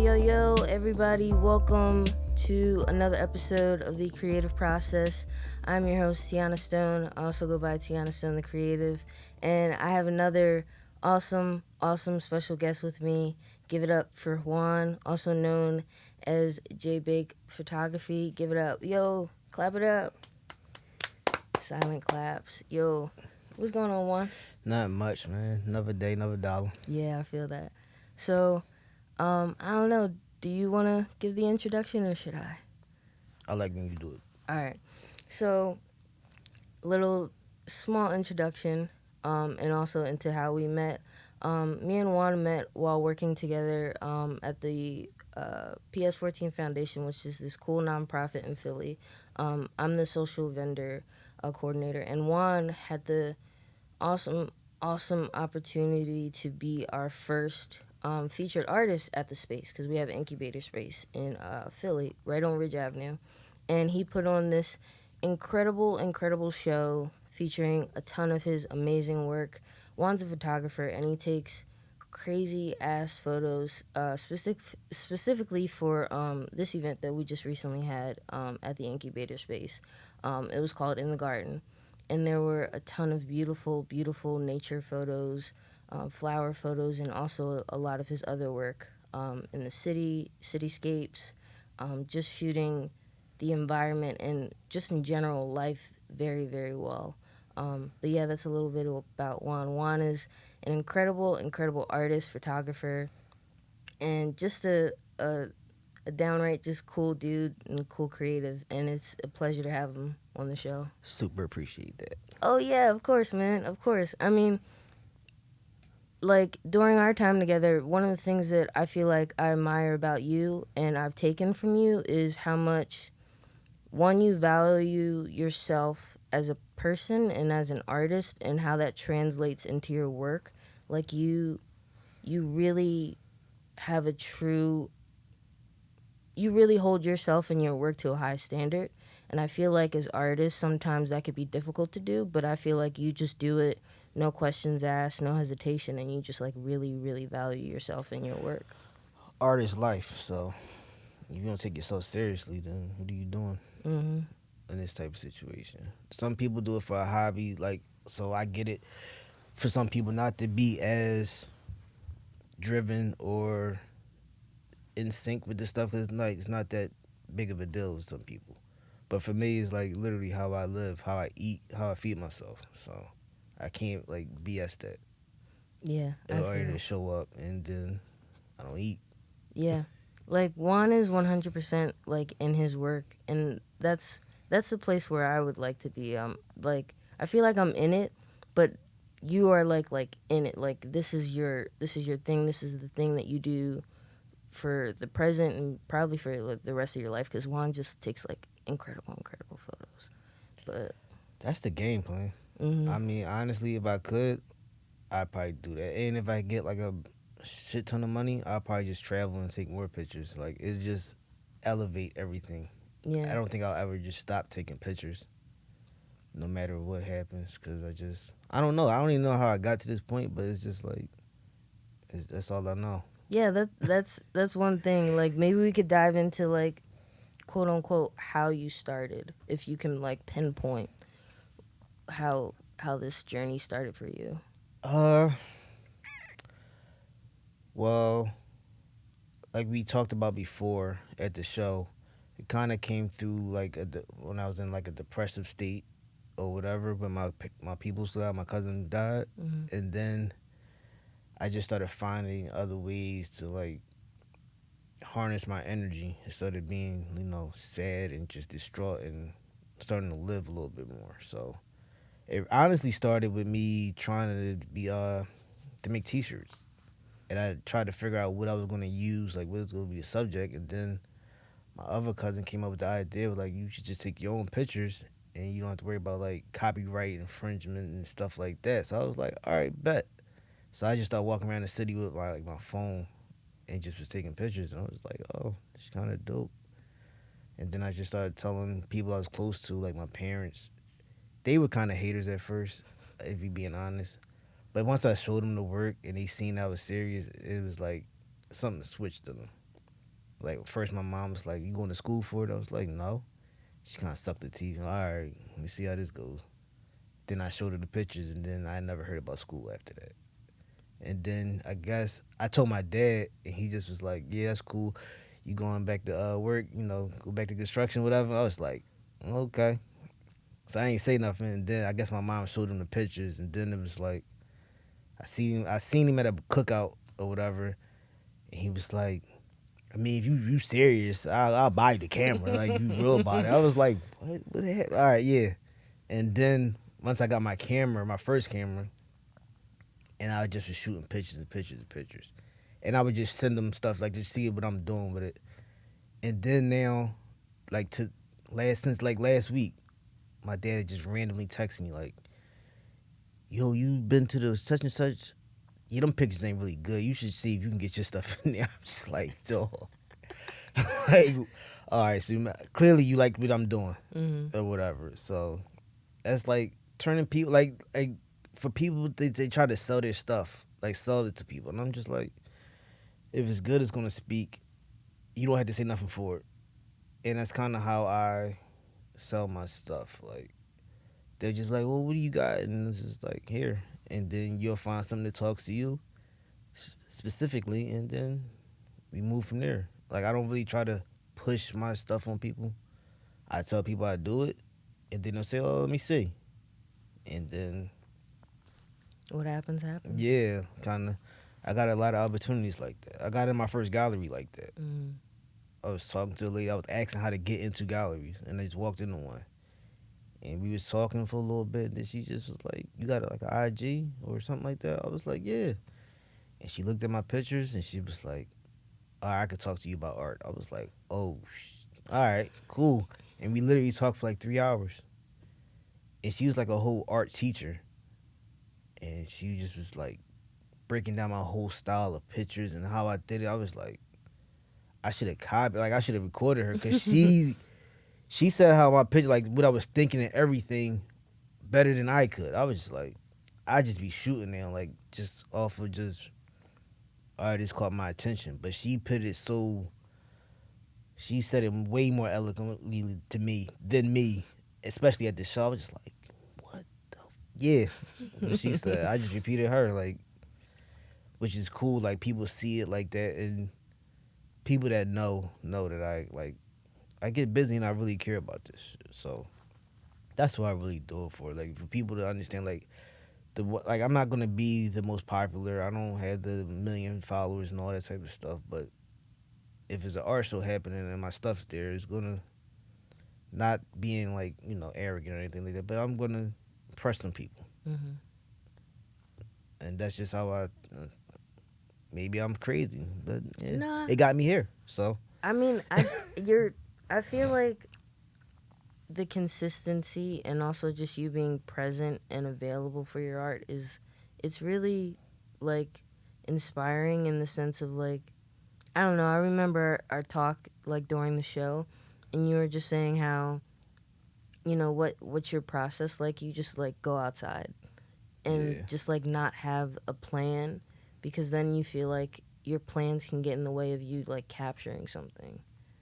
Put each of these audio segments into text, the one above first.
Yo, everybody, welcome to another episode of The Creative Process. I'm your host, Tiana Stone. I also go by Tiana Stone, the Creative. And I have another awesome special guest with me. Give it up for Juan, also known as J Big Photography. Give it up. Yo, clap it up. Silent claps. Yo, what's going on, Juan? Not much, man. Another day, another dollar. Yeah, I feel that. So, I don't know. Do you want to give the introduction or should I? I like when you do it. All right. So, little small introduction, and also into how we met. Me and Juan met while working together at the PS14 Foundation, which is this cool nonprofit in Philly. I'm the social vendor coordinator, and Juan had the awesome opportunity to be our first featured artist at the space, because we have an incubator space in Philly, right on Ridge Avenue. And he put on this incredible show featuring a ton of his amazing work. Juan's a photographer, and he takes crazy ass photos specifically for this event that we just recently had at the incubator space. It was called In the Garden, and there were a ton of beautiful nature photos, flower photos, and also a lot of his other work in the cityscapes, just shooting the environment and just in general life very well. But yeah, that's a little bit about Juan. Juan is an incredible artist, photographer, and just a downright just cool dude and cool creative, and it's a pleasure to have him on the show. Super appreciate that. Oh yeah, of course, man. Of course. I mean, like during our time together, one of the things that I feel like I admire about you and I've taken from you is how much, one, you value yourself as a person and as an artist, and how that translates into your work. Like you really have you really hold yourself and your work to a high standard. And I feel like as artists, sometimes that could be difficult to do, but I feel like you just do it, no questions asked, no hesitation, and you just like really value yourself and your work. Art is life, so if you don't take yourself seriously, then what are you doing in this type of situation? Some people do it for a hobby, like, so I get it. For some people not to be as driven or in sync with this stuff, because like, it's not that big of a deal with some people. But for me, it's like literally how I live, how I eat, how I feed myself. So I can't like BS that. Yeah. In order to show up, and then I don't eat. Yeah. Like Juan is 100% like in his work, and that's the place where I would like to be. Like I feel like I'm in it, but you are like in it. Like this is your thing. This is the thing that you do for the present and probably for like the rest of your life, because Juan just takes like incredible photos. But That's the game plan. mm-hmm. I mean, honestly, if I could, I'd probably do that. And if I get like a shit ton of money, I'll probably just travel and take more pictures. Like, it just elevate everything. Yeah. I don't think I'll ever just stop taking pictures, no matter what happens, because I don't know. I don't even know how I got to this point, but it's just like, that's all I know. Yeah, that's one thing. Like maybe we could dive into like quote unquote how you started, if you can like pinpoint how this journey started for you. Well, like we talked about before at the show, it kind of came through like when I was in like a depressive state or whatever, when my people's died, my cousin died, and then I just started finding other ways to like harness my energy instead of being, sad and just distraught, and starting to live a little bit more. So it honestly started with me trying to make T-shirts, and I tried to figure out what I was going to use, like what was going to be the subject, and then my other cousin came up with the idea of like, you should just take your own pictures and you don't have to worry about like copyright infringement and stuff like that. So I was like, all right, bet. So I just started walking around the city with my phone and just was taking pictures, and I was like, oh, this is kind of dope. And then I just started telling people I was close to, like my parents. They were kind of haters at first, if you being honest. But once I showed them the work and they seen I was serious, it was like something switched to them. Like first, my mom was like, "You going to school for it?" I was like, "No." She kind of sucked the teeth. All right, let me see how this goes. Then I showed her the pictures, and then I never heard about school after that. And then I guess I told my dad, and he just was like, "Yeah, that's cool. You going back to work? You know, go back to construction, whatever." I was like, "Okay." So I ain't say nothing. And then I guess my mom showed him the pictures, and then it was like I seen him at a cookout or whatever, and he was like, "I mean, if you serious, I'll buy you the camera. Like you real about it." I was like, What the heck? All right, yeah." And then once I got my camera, my first camera, and I just was shooting pictures and pictures and pictures, and I would just send them stuff like just see what I'm doing with it. And then now, like to since like last week, my dad just randomly texted me like, "Yo, you been to the such and such? Yeah, them pictures ain't really good. You should see if you can get your stuff in there." I'm just like, so, like, all right, so clearly you like what I'm doing Mm-hmm. or whatever. So that's like turning people like for people they try to sell their stuff, like sell it to people, and I'm just like, if it's good, it's gonna speak. You don't have to say nothing for it, and that's kind of how I sell my stuff. Like they're just like, well, what do you got? And it's just like here, and then you'll find something that talks to you specifically, and then we move from there. Like I don't really try to push my stuff on people. I tell people I do it, and then they'll say, "Oh, let me see," and then What happens, happens. yeah, kind of. I got a lot of opportunities like that. I got in my first gallery like that. Mm. I was talking to a lady. I was asking how to get into galleries, and I just walked into one. And we was talking for a little bit. And then she just was like, "You got like an IG or something like that?" I was like, "Yeah." And she looked at my pictures, and she was like, "All right, I could talk to you about art." I was like, "Oh, all right, cool." And we literally talked for like 3 hours. And she was like a whole art teacher, and she just was like breaking down my whole style of pictures and how I did it. I was like, I should have copied, like I should have recorded her because she said how my picture, like what I was thinking and everything, better than I could. I was just like, I just be shooting there, like just off of just, all right, this caught my attention. But she put it so, she said it way more eloquently to me than me, especially at the show. I was just like, what the, yeah. What she said, I just repeated her, like, which is cool. Like people see it like that, and people that know that I like. I get busy and I really care about this shit. So that's what I really do it for. Like for people to understand, like like I'm not gonna be the most popular. I don't have the million followers and all that type of stuff. But if it's an art show happening and my stuff's there, it's gonna not being like arrogant or anything like that. But I'm gonna impress some people, Mm-hmm. and that's just how I. Maybe I'm crazy, but yeah, Nah, it got me here. So I mean, you're. I feel like the consistency and also just you being present and available for your art it's really like inspiring in the sense of like I don't know. I remember our talk like during the show, and you were just saying how what's your process like. You just like go outside and yeah, just like not have a plan because then you feel like your plans can get in the way of you like capturing something.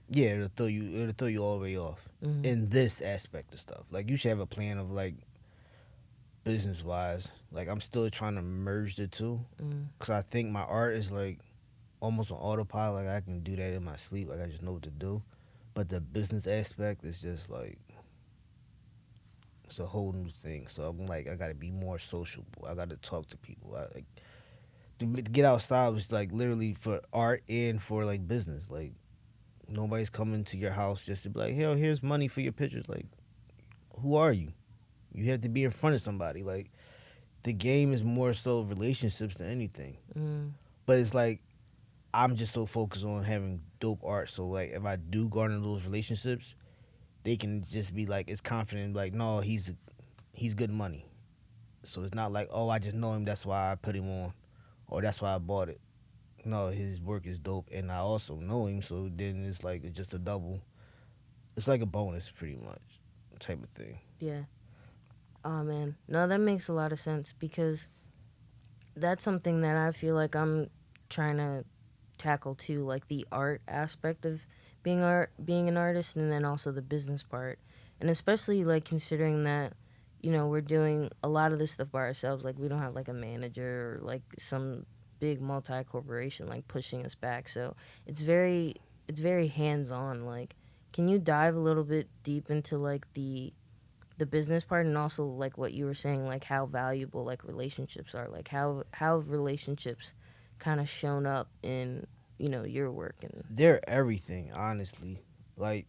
yeah, it'll throw you all the way off Mm-hmm. in this aspect of stuff. Like you should have a plan of like business wise. Like I'm still trying to merge the two Mm-hmm. because I think my art is like almost on autopilot. Like I can do that in my sleep. Like I just know what to do. But the business aspect is just like it's a whole new thing. So I'm like I got to be more sociable. I got to talk to people. Like to get outside was like literally for art and for like business. Like nobody's coming to your house just to be like, "Hell, here's money for your pictures." Like, who are you? You have to be in front of somebody. Like, the game is more so relationships than anything. Mm-hmm. But it's like I'm just so focused on having dope art. So like, if I do garner those relationships, they can just be like, it's confident. Like, no, he's good money. So it's not like, oh, I just know him. That's why I put him on, or that's why I bought it. No, his work is dope, and I also know him. So then it's like it's just a double. It's like a bonus, pretty much, type of thing. Yeah. Oh man, no, that makes a lot of sense because that's something that I feel like I'm trying to tackle too, like the art aspect of being an artist, and then also the business part, and especially like considering that we're doing a lot of this stuff by ourselves. Like we don't have like a manager or like some big multi corporation like pushing us back. So it's very hands on. Like, can you dive a little bit deep into like the business part, and also like what you were saying, like how valuable like relationships are, like how have relationships kind of shown up in your work and They're everything, honestly. Like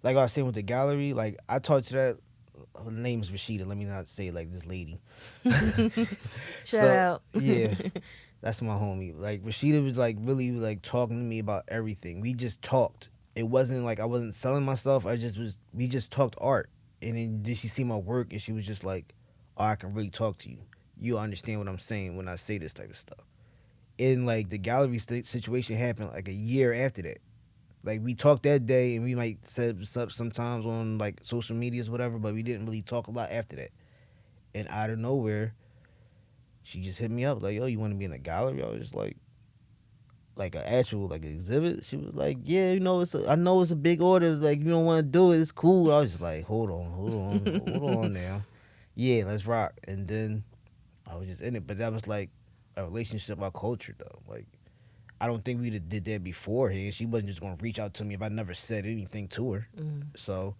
like I was saying with the gallery, like I talked to that. Her name's Rashida. Let me not say like this lady. shout So out. yeah, that's my homie. Like Rashida was like really like talking to me about everything. We just talked. It wasn't like I wasn't selling myself. I just was. We just talked art, and then did she see my work, and she was just like, "Oh, I can really talk to you. You understand what I'm saying when I say this type of stuff." And like the gallery situation happened like a year after that. Like we talked that day, and we might set up sometimes on like social medias, whatever. But we didn't really talk a lot after that. And out of nowhere, she just hit me up like, "Yo, you want to be in a gallery?" I was just like an actual like exhibit. She was like, "Yeah, I know it's a big order. It's like you don't want to do it. It's cool." I was just like, hold on now. Yeah, let's rock." And then I was just in it, but that was like a relationship, our culture though. Like I don't think we did that beforehand. She wasn't just gonna reach out to me if I never said anything to her. Mm, So,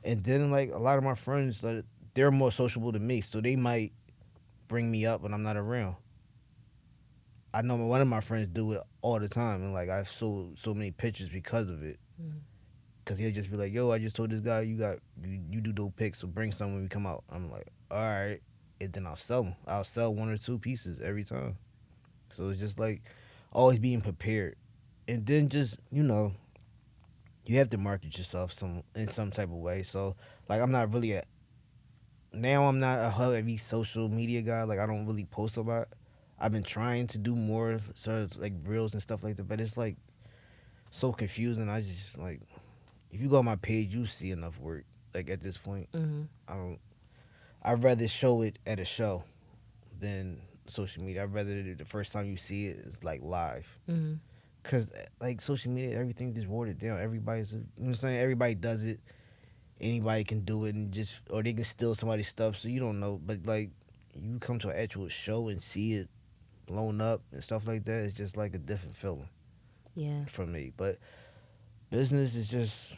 and then like a lot of my friends, like, they're more sociable than me, so they might bring me up when I'm not around. I know one of my friends do it all the time, and like I've sold so many pictures because of it. mm, Cause he'll just be like, "Yo, I just told this guy you do dope pics, so bring some when we come out." I'm like, "All right," and then I'll sell them. I'll sell one or two pieces every time. So it's just like always being prepared, and then just you have to market yourself some in some type of way. So like I'm not really a now I'm not a heavy social media guy. Like I don't really post a lot. I've been trying to do more sort of like reels and stuff like that, but it's like so confusing. I just like if you go on my page, you see enough work. Like at this point, mm, I don't. I'd rather show it at a show than social media. I'd rather the first time you see it is like live. mm, Cause like social media, everything is watered down. Everybody's, you know what I'm saying? Everybody does it. Anybody can do it, and just or they can steal somebody's stuff. So you don't know. But like you come to an actual show and see it blown up and stuff like that, it's just like a different feeling yeah. for me. But business is just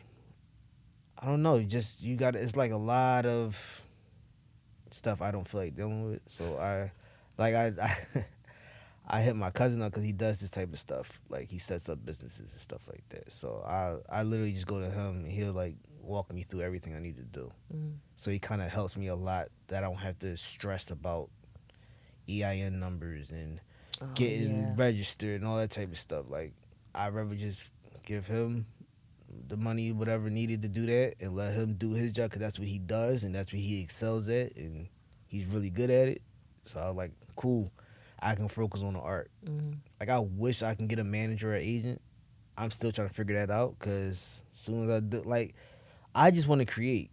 I don't know. Just you got it's like a lot of stuff I don't feel like dealing with. So I I hit my cousin up because he does this type of stuff. Like he sets up businesses and stuff like that. So I literally just go to him and he'll like walk me through everything I need to do. Mm. So he kind of helps me a lot that I don't have to stress about EIN numbers and Oh getting yeah. registered and all that type of stuff. Like I'd rather just give him the money, whatever needed to do that, and let him do his job because that's what he does and that's what he excels at and he's really good at it. So I was like, cool. I can focus on the art. Mm, Like I wish I can get a manager or agent. I'm still trying to figure that out because as soon as I do, like, I just want to create.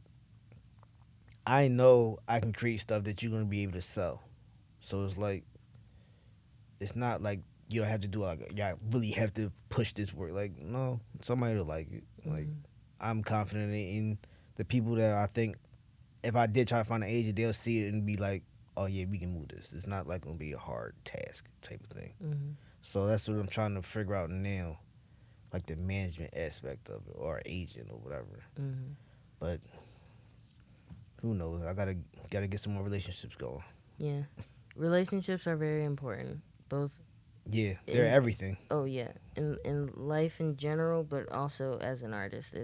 I know I can create stuff that you're gonna be able to sell. So it's like it's not like you don't have to do like yeah, I really have to push this work. Like no, somebody will like it. Like mm, I'm confident in the people that I think if I did try to find an agent, they'll see it and be like, oh yeah, we can move this. It's not like gonna be a hard task type of thing. mm, So that's what I'm trying to figure out now, like the management aspect of it or agent or whatever. mm. But who knows? I gotta get some more relationships going. Yeah. Relationships are very important, both Yeah, they're in everything. oh yeah, in life in general, but also as an artist,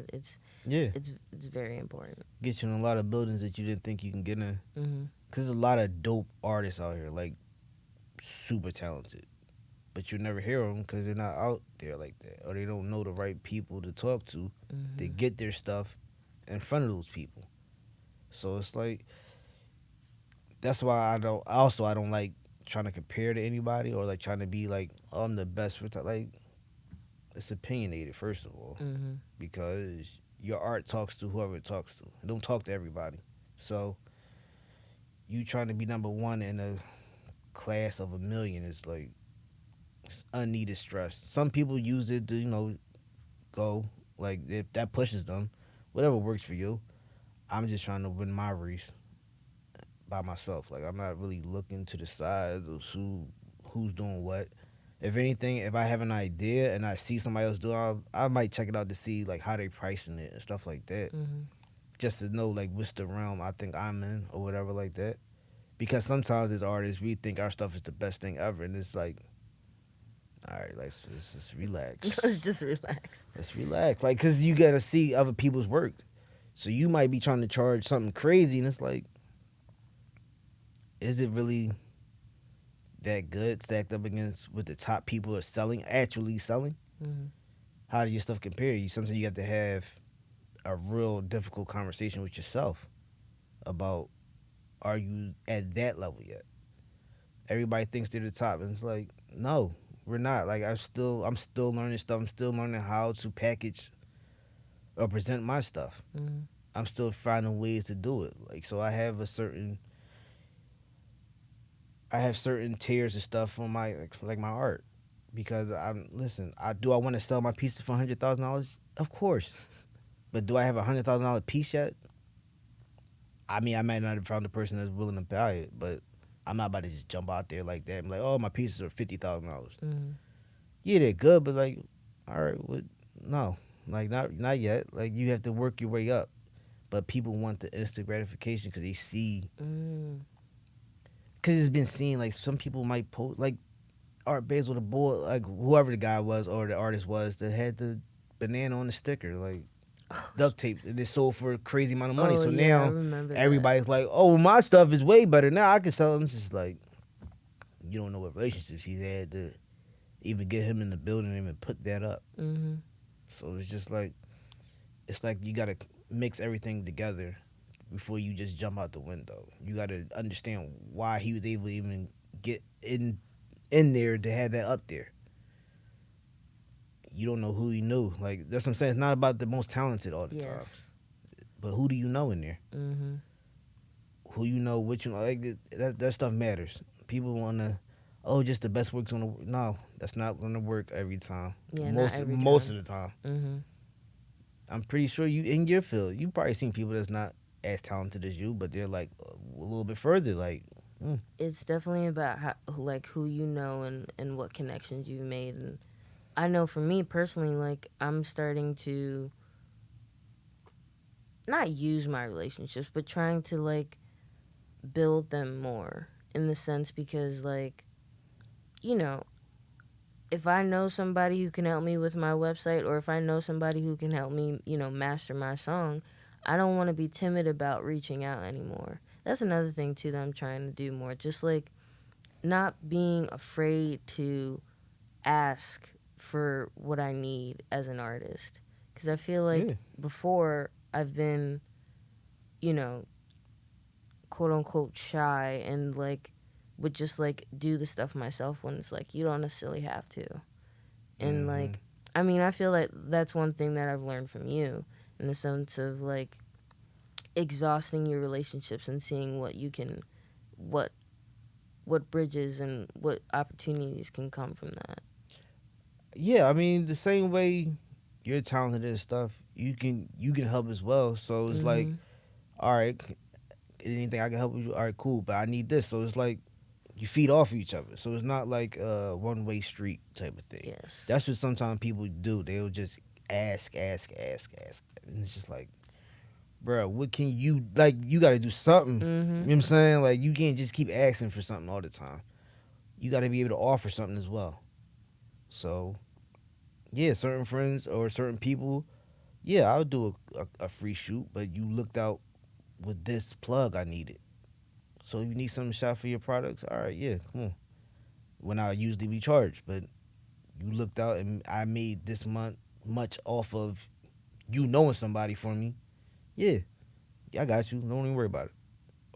Yeah, it's very important. get you in a lot of buildings that you didn't think you can get in. Mm-hmm. Cause there's a lot of dope artists out here, like super talented, but you never hear them because they're not out there like that, or they don't know the right people to talk to Mm-hmm. get their stuff in front of those people. So it's like that's why I don't like trying to compare to anybody or like trying to be like oh, I'm the best for like it's opinionated first of all Mm-hmm. because your art talks to whoever it talks to. It don't talk to everybody. So you trying to be number one in a class of a million is like It's unneeded stress. Some people use it to, go, like, if that pushes them, whatever works for you. I'm just trying to win my race by myself. Like, I'm not really looking to the side of who's doing what. If anything, if I have an idea and I see somebody else doing it, I might check it out to see like how they pricing it and stuff like that, Mm-hmm. just to know like what's the realm I think I'm in or whatever like that. Because sometimes as artists, we think our stuff is the best thing ever, and it's like, all right, let's just relax. Let's just relax. Let's relax. Like, cause you gotta see other people's work, so you might be trying to charge something crazy, and it's like, is it really that good stacked up against what the top people are selling, actually selling? Mm-hmm. How do your stuff compare? You sometimes you have to have a real difficult conversation with yourself about, are you at that level yet? Everybody thinks they're the top, and it's like, no, we're not. Like, I'm still learning stuff. I'm still learning how to package or present my stuff. Mm-hmm. I'm still finding ways to do it. Like, so I have certain tiers of stuff on my like my art, because I want to sell my pieces for $100,000? Of course, but do I have $100,000 piece yet? I mean, I might not have found the person that's willing to buy it, but I'm not about to just jump out there like that and be like, oh, my pieces are $50,000. Mm-hmm. Yeah, they're good, but like, all right, no, like not yet. Like, you have to work your way up. But people want the instant gratification because they see, Mm-hmm. because it's been seen. Like, some people might post like Art Basel, the boy, like whoever the guy was or the artist was that had the banana on the sticker, like duct tape, and it sold for a crazy amount of money. Oh So yeah, I now remember that. everybody's like, oh, my stuff is way better now. I can sell it. It's just like, you don't know what relationships he's had to even get him in the building and even put that up. Mm-hmm. So it's like you gotta mix everything together before you just jump out the window. You gotta understand why he was able to even get in there to have that up there. You don't know who he knew. Like, that's what I'm saying. It's not about the most talented all the time, Yes. but who do you know in there? Mm-hmm. Who you know, what you know. Like, that stuff matters. People wanna, oh, just the best work's gonna work. No, that's not gonna work every time. Yeah, not every Most time. of the time. Mm-hmm. I'm pretty sure you in your field, you probably seen people that's not as talented as you, but they're like a little bit further. Like, It's definitely about how, like, who you know and what connections you've made. And I know for me personally, like, I'm starting to not use my relationships, but trying to like build them more, in the sense, because like, you know, if I know somebody who can help me with my website, or if I know somebody who can help me, master my song, I don't want to be timid about reaching out anymore. That's another thing too that I'm trying to do more. Just like not being afraid to ask for what I need as an artist. Because I feel like yeah, before I've been, you know, quote unquote shy, and like would just like do the stuff myself, when it's like you don't necessarily have to. And mm-hmm. like, I mean, I feel like that's one thing that I've learned from you, in the sense of like exhausting your relationships and seeing what you can, what bridges and what opportunities can come from that. Yeah. I mean, the same way you're talented and stuff, you can help as well. So it's like, Mm-hmm. all right, anything I can help you, all right, cool. But I need this, so it's like you feed off each other. So it's not like a one way street type of thing. Yes. That's what sometimes people do. They'll just ask, and it's just like, bro, what can you, like? You got to do something. You know Mm-hmm. what I'm saying? Like, you can't just keep asking for something all the time. You got to be able to offer something as well. So yeah, certain friends or certain people, yeah, I'll do a free shoot, but you looked out with this plug I needed. So if you need something shot for your products, all right, yeah, come on. When I usually be charged, but you looked out and I made this much off of you knowing somebody for me. Yeah, I got you. Don't even worry about it.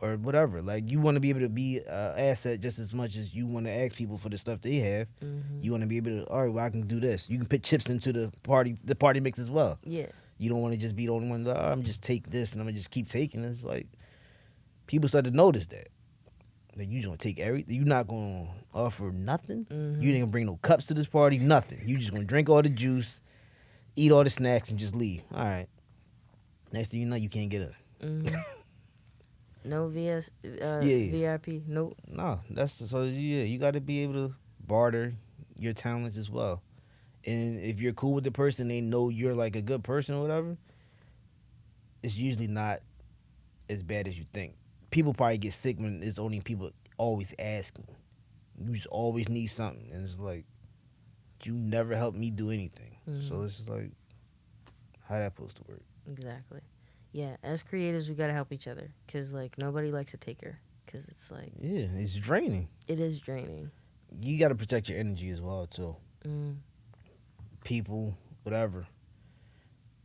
Or whatever. Like, you want to be able to be an asset just as much as you want to ask people for the stuff they have. Mm-hmm. You want to be able to, all right, well, I can do this. You can put chips into the party mix as well. Yeah. You don't want to just be the only one, I'm just take this and I'm going to just keep taking it. It's like, people start to notice that. That you just going to take everything. You're not going to offer nothing. You Mm-hmm. didn't bring no cups to this party, nothing. You just gonna drink all the juice, eat all the snacks, and just leave. All right. Next thing you know, you can't get in. Mm-hmm. No Yeah. VIP. Nope. No, so yeah. You got to be able to barter your talents as well. And if you're cool with the person, they know you're like a good person or whatever. It's usually not as bad as you think. People probably get sick when it's only people always asking. You just always need something, and it's like you never help me do anything. Mm-hmm. So it's just like how that supposed to work? Exactly. Yeah, as creators, we gotta help each other, cause like nobody likes a taker, cause it's like Yeah, it's draining. it is draining. You got to protect your energy as well too. Mm. People, whatever.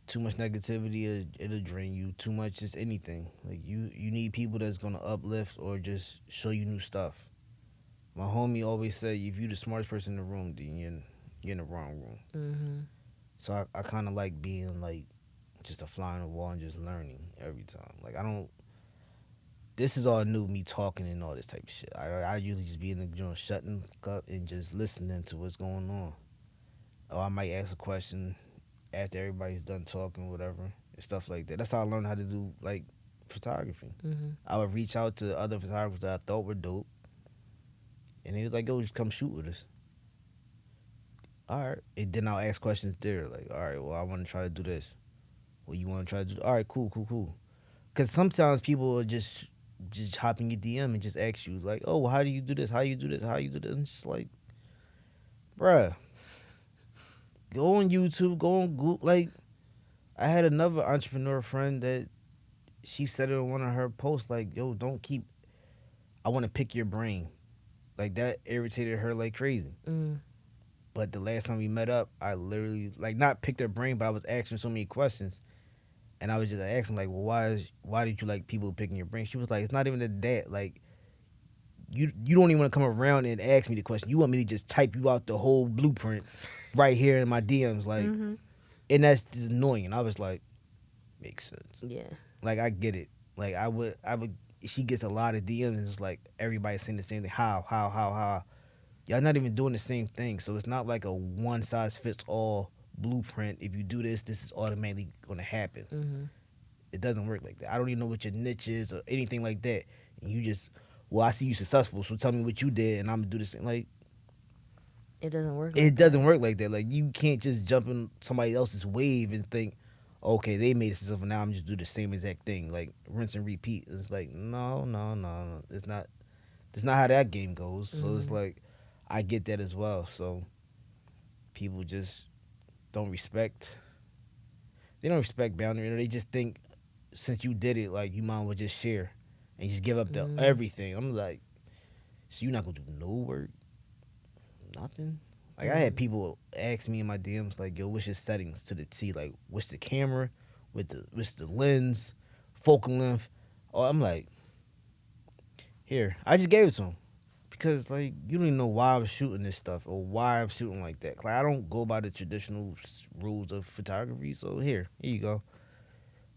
Too much negativity, it'll drain you. Too much, just anything. Like you need people that's gonna uplift or just show you new stuff. My homie always said, if you the smartest person in the room, then you're in the wrong room. Mm-hmm. So I kind of like being like just a fly on the wall and just learning every time. Like I don't. This is all new, me talking and all this type of shit. I usually just be in the shutting up and just listening to what's going on. Or I might ask a question after everybody's done talking, whatever, and stuff like that. That's how I learned how to do like photography. Mm-hmm. I would reach out to other photographers that I thought were dope, and they was like, "Yo, just come shoot with us." All right, and then I'll ask questions there, like, "All right, well, I want to try to do this. Well, you want to try to do? All right, cool. Because sometimes people will just hop in your DM and just ask you, like, "Oh, well, how do you do this? How you do this? How you do this?" And it's just like, bruh, go on YouTube, go on Google. Like, I had another entrepreneur friend that she said it on one of her posts, like, "Yo, don't keep. I want to pick your brain." Like that irritated her like crazy. Mm. But the last time we met up, I literally like not picked her brain, but I was asking so many questions, and I was just asking like, "Well, why did you like people picking your brain?" She was like, "It's not even that. Like, you don't even want to come around and ask me the question. You want me to just type you out the whole blueprint right here in my DMs, like, Mm-hmm. and that's just annoying." And I was like, "Makes sense. Yeah. Like, I get it. Like, I would. She gets a lot of DMs, and it's like everybody's saying the same thing. How? Y'all not even doing the same thing. So it's not like a one size fits all blueprint. If you do this, this is automatically going to happen. Mm-hmm. It doesn't work like that. I don't even know what your niche is or anything like that. And you just, well, I see you successful, so tell me what you did, and I'm gonna do this thing. Like, It doesn't work. it doesn't work like that. Like, you can't just jump in somebody else's wave and think, okay, they made it successful. Now I'm just do the same exact thing, like rinse and repeat. It's like no. It's not. It's not how that game goes. So it's like, I get that as well. So people just don't respect. They don't respect boundaries. They just think since you did it, like you might as well just share and just give up the everything. I'm like, so you're not gonna do no work, nothing. Like I had people ask me in my DMs like, "Yo, what's your settings to the T? Like, what's the camera, what's the lens, focal length?" Oh, I'm like, here, I just gave it to him. Because like you don't even know why I'm shooting this stuff or why I'm shooting like that. Like I don't go by the traditional rules of photography. So here you go.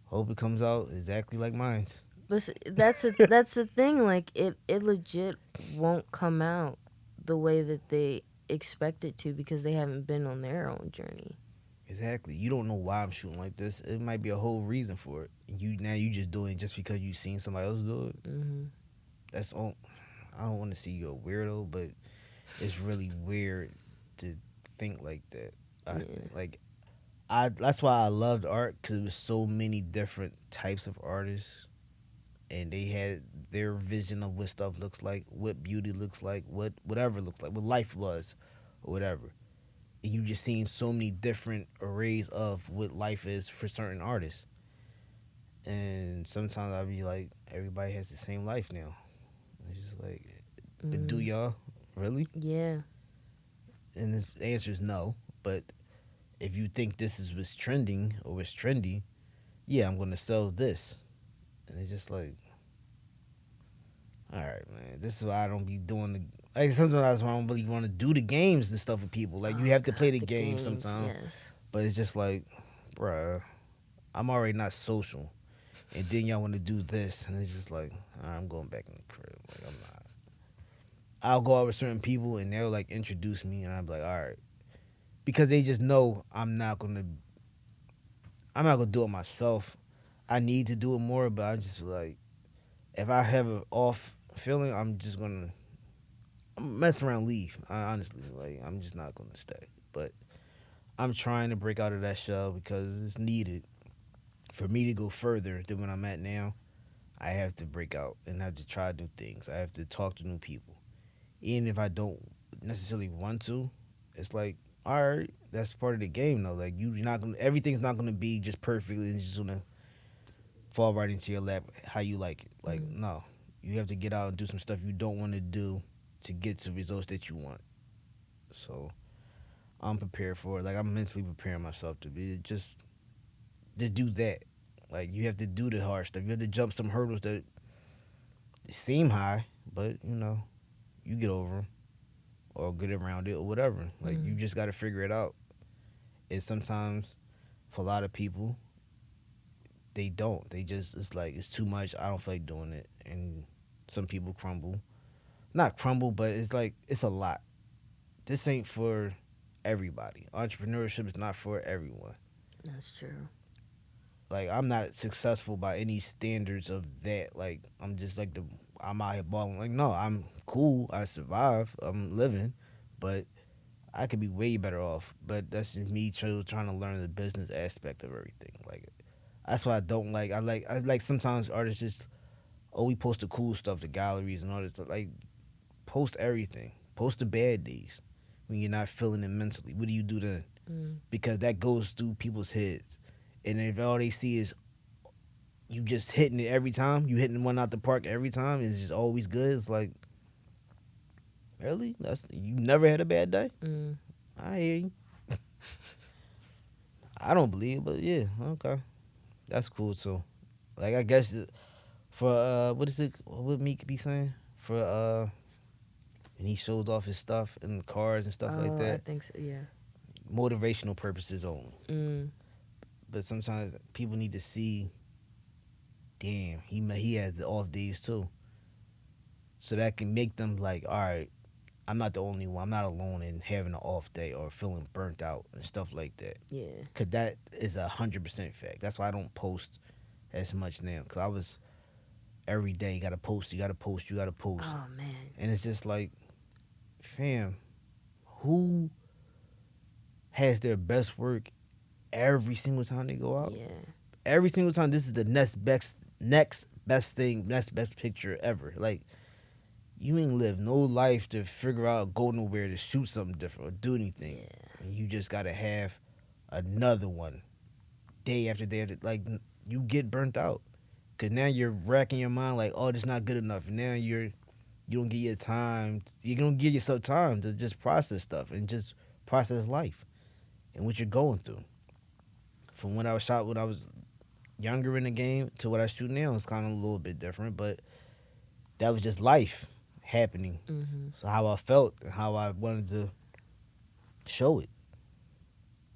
Hope it comes out exactly like mine's. But that's the thing. Like it legit won't come out the way that they expect it to because they haven't been on their own journey. Exactly. You don't know why I'm shooting like this. It might be a whole reason for it. You just doing it just because you seen somebody else do it. Mm-hmm. That's all. I don't want to see you a weirdo, but it's really weird to think like that. I think like that's why I loved art because it was so many different types of artists, and they had their vision of what stuff looks like, what beauty looks like, whatever looks like, what life was, or whatever. And you just seeing so many different arrays of what life is for certain artists. And sometimes I'll be like, everybody has the same life now. It's just like, but do y'all really? Yeah. And the answer is no. But if you think this is what's trending or what's trendy, yeah, I'm gonna sell this. And it's just like, all right, man. This is why I don't be doing the like. Sometimes I don't really want to do the games and stuff with people. Like you have to play the game sometimes. Yes. But it's just like, bruh, I'm already not social, and then y'all want to do this, and it's just like, all right, I'm going back in the crib. Like I'm not. I'll go out with certain people and they'll like introduce me, and I'm like, all right, because they just know I'm not gonna do it myself. I need to do it more, but I'm just like, if I have an off feeling, I'm mess around, leave. Honestly, like I'm just not gonna stay. But I'm trying to break out of that shell because it's needed for me to go further than what I'm at now. I have to break out and have to try new things. I have to talk to new people, even if I don't necessarily want to. It's like, all right, that's part of the game, though. Like you're not gonna, everything's not gonna be just perfectly and just gonna fall right into your lap how you like it. Like Mm. no, you have to get out and do some stuff you don't want to do to get to results that you want. So I'm prepared for it. Like I'm mentally preparing myself to be just to do that. Like you have to do the hard stuff. You have to jump some hurdles that seem high, but you get over them or get around it or whatever. Like you Mm. just got to figure it out. And sometimes for a lot of people, they don't. They just it's like it's too much. I don't feel like doing it, and some people crumble. Not crumble, but it's like it's a lot. This ain't for everybody. Entrepreneurship is not for everyone. That's true. Like I'm not successful by any standards of that. Like I'm just like I'm out here balling. Like no, I'm cool. I survive. I'm living, but I could be way better off. But that's just me trying to learn the business aspect of everything. Like that's why I don't like. I like sometimes artists just we post the cool stuff, the galleries and all this stuff. Like post everything. Post the bad days when you're not feeling it mentally. What do you do then? Mm. Because that goes through people's heads. And if all they see is you just hitting it every time, you hitting one out the park every time, and it's just always good. It's like, really? That's you never had a bad day? Mm. I hear you. I don't believe, it, but yeah, okay, that's cool too. Like I guess for what is it? What Meek be saying for when he shows off his stuff in the cars and stuff like Oh, I that, think so. Yeah. motivational purposes only. Mm. But sometimes people need to see, damn, he has the off days too, so that can make them like, all right, I'm not the only one. I'm not alone in having an off day or feeling burnt out and stuff like that. Yeah. Cause that is 100% fact. That's why I don't post as much now. Cause I was every day you gotta post, you gotta post, you gotta post, Oh man. and it's just like, fam, who has their best work every single time they go out? Yeah. Every single time, this is the next best thing, next best picture ever. Like you ain't live no life to figure out, go nowhere to shoot something different or do anything. Yeah. And you just gotta have another one day after day after. Like you get burnt out because now you're racking your mind like, oh, this not good enough. And now you don't get your time. You don't give yourself time to just process stuff and just process life and what you're going through. From when I was shot when I was younger in the game to what I shoot now, it's kind of a little bit different, but that was just life happening. Mm-hmm. So how I felt and how I wanted to show it.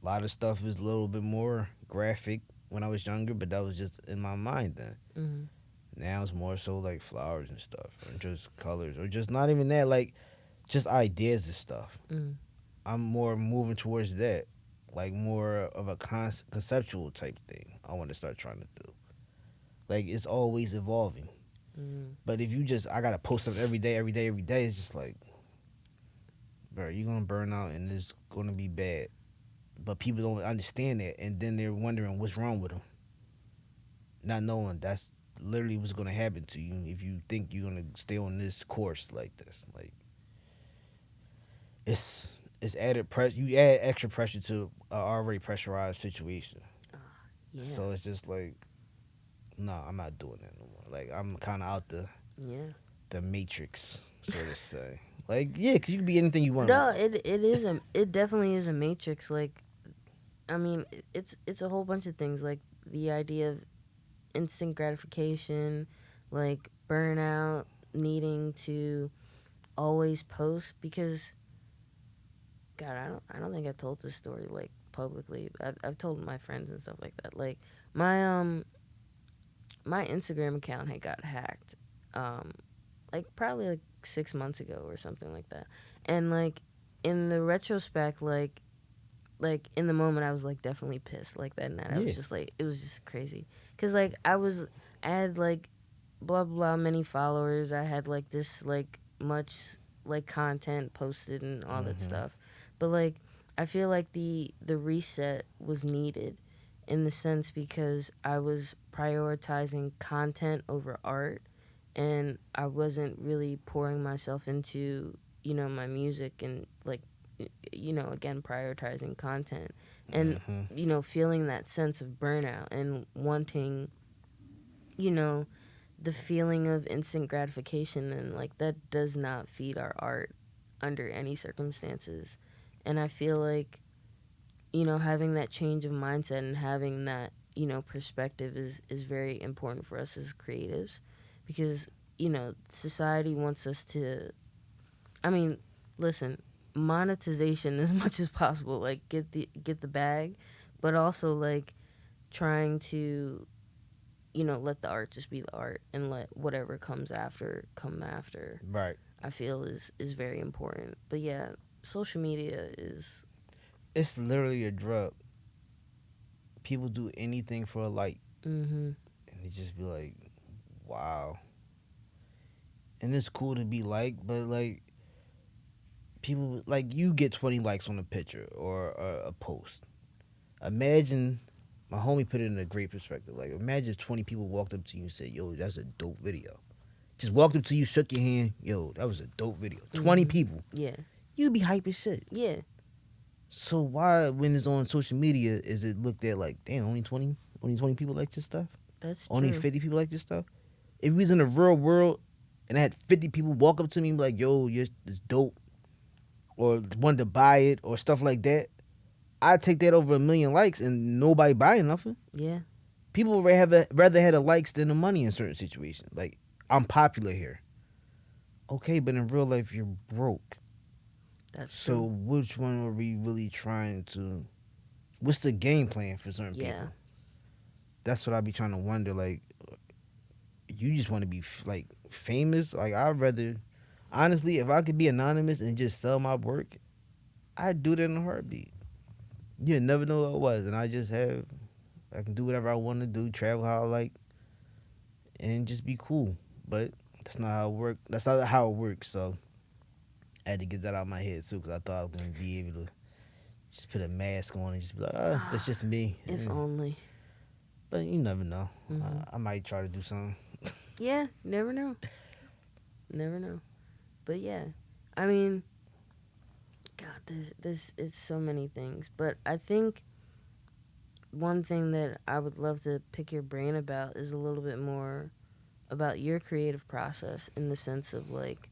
A lot of stuff is a little bit more graphic when I was younger, but that was just in my mind then. Mm-hmm. Now it's more so like flowers and stuff, or just colors, or just not even that, like just ideas and stuff. Mm. I'm more moving towards that, like more of a conceptual type thing. I want to start trying to do. Like it's always evolving. Mm. But if you just, I gotta post something every day, every day, every day, it's just like, bro, you're gonna burn out and it's gonna be bad. But people don't understand that, and then they're wondering what's wrong with them, not knowing that's literally what's gonna happen to you if you think you're gonna stay on this course like this. Like it's added pressure. You add extra pressure to an already pressurized situation. Yeah. So it's just like, no, I'm not doing that no more. Like I'm kind of out Yeah. the matrix, so to say. Like yeah, cause you can be anything you want. No, it definitely is a matrix. Like, I mean, it's a whole bunch of things. Like the idea of instant gratification, like burnout, needing to always post because, God, I don't think I've told this story like publicly. I've told my friends and stuff like that. Like my Instagram account had got hacked, like probably like like 6 months ago or something like that. And like in the retrospect, like in the moment, I was like definitely pissed. Like that night, I was Yeah. just like, it was just crazy. Cause like I had like blah blah many followers. I had like this like much like content posted and all that Mm-hmm. stuff. But like I feel like the reset was needed in the sense because I was prioritizing content over art, and I wasn't really pouring myself into my music and like again prioritizing content and Mm-hmm. feeling that sense of burnout and wanting you know the feeling of instant gratification, and like that does not feed our art under any circumstances. And I feel like having that change of mindset and having that perspective is very important for us as creatives, because society wants us to, I mean, listen, monetization as much as possible, like get the bag, but also like trying to let the art just be the art and let whatever comes after come after. Right. I feel is very important. But yeah, social media is. It's literally a drug. People do anything for a like, Mhm. and they just be like, wow. And it's cool to be liked, but like people like you get 20 likes on a picture or a post. Imagine my homie put it in a great perspective. Like imagine if 20 people walked up to you and said, "Yo, that's a dope video." Just walked up to you, shook your hand, "Yo, that was a dope video." 20 Mhm. people, Yeah. you'd be hype as shit. Yeah. So why, when it's on social media, is it looked at like, damn, only 20 people like this stuff? That's Only true. 50 people like this stuff? If we was in the real world and I had 50 people walk up to me and be like, "Yo, it's dope," or wanted to buy it or stuff like that, I'd take that over a million likes and nobody buying nothing. Yeah. People rather have the likes than the money in certain situations. Like, I'm popular here. Okay, but in real life, you're broke. That's So true. which one are we really trying to? What's the game plan for certain Yeah. people? That's what I be trying to wonder. Like, you just want to be like famous. Like, I'd rather, honestly, if I could be anonymous and just sell my work, I'd do that in a heartbeat. You never know what it was, and I can do whatever I want to do, travel how I like, and just be cool. But that's not how it work. That's not how it works. So I had to get that out of my head too, because I thought I was gonna be able to just put a mask on and just be like, oh, that's just me. If only. But you never know. Mhm. I might try to do something. Yeah. Never know. Never know. But yeah, I mean, God, there's it's so many things. But I think one thing that I would love to pick your brain about is a little bit more about your creative process, in the sense of like,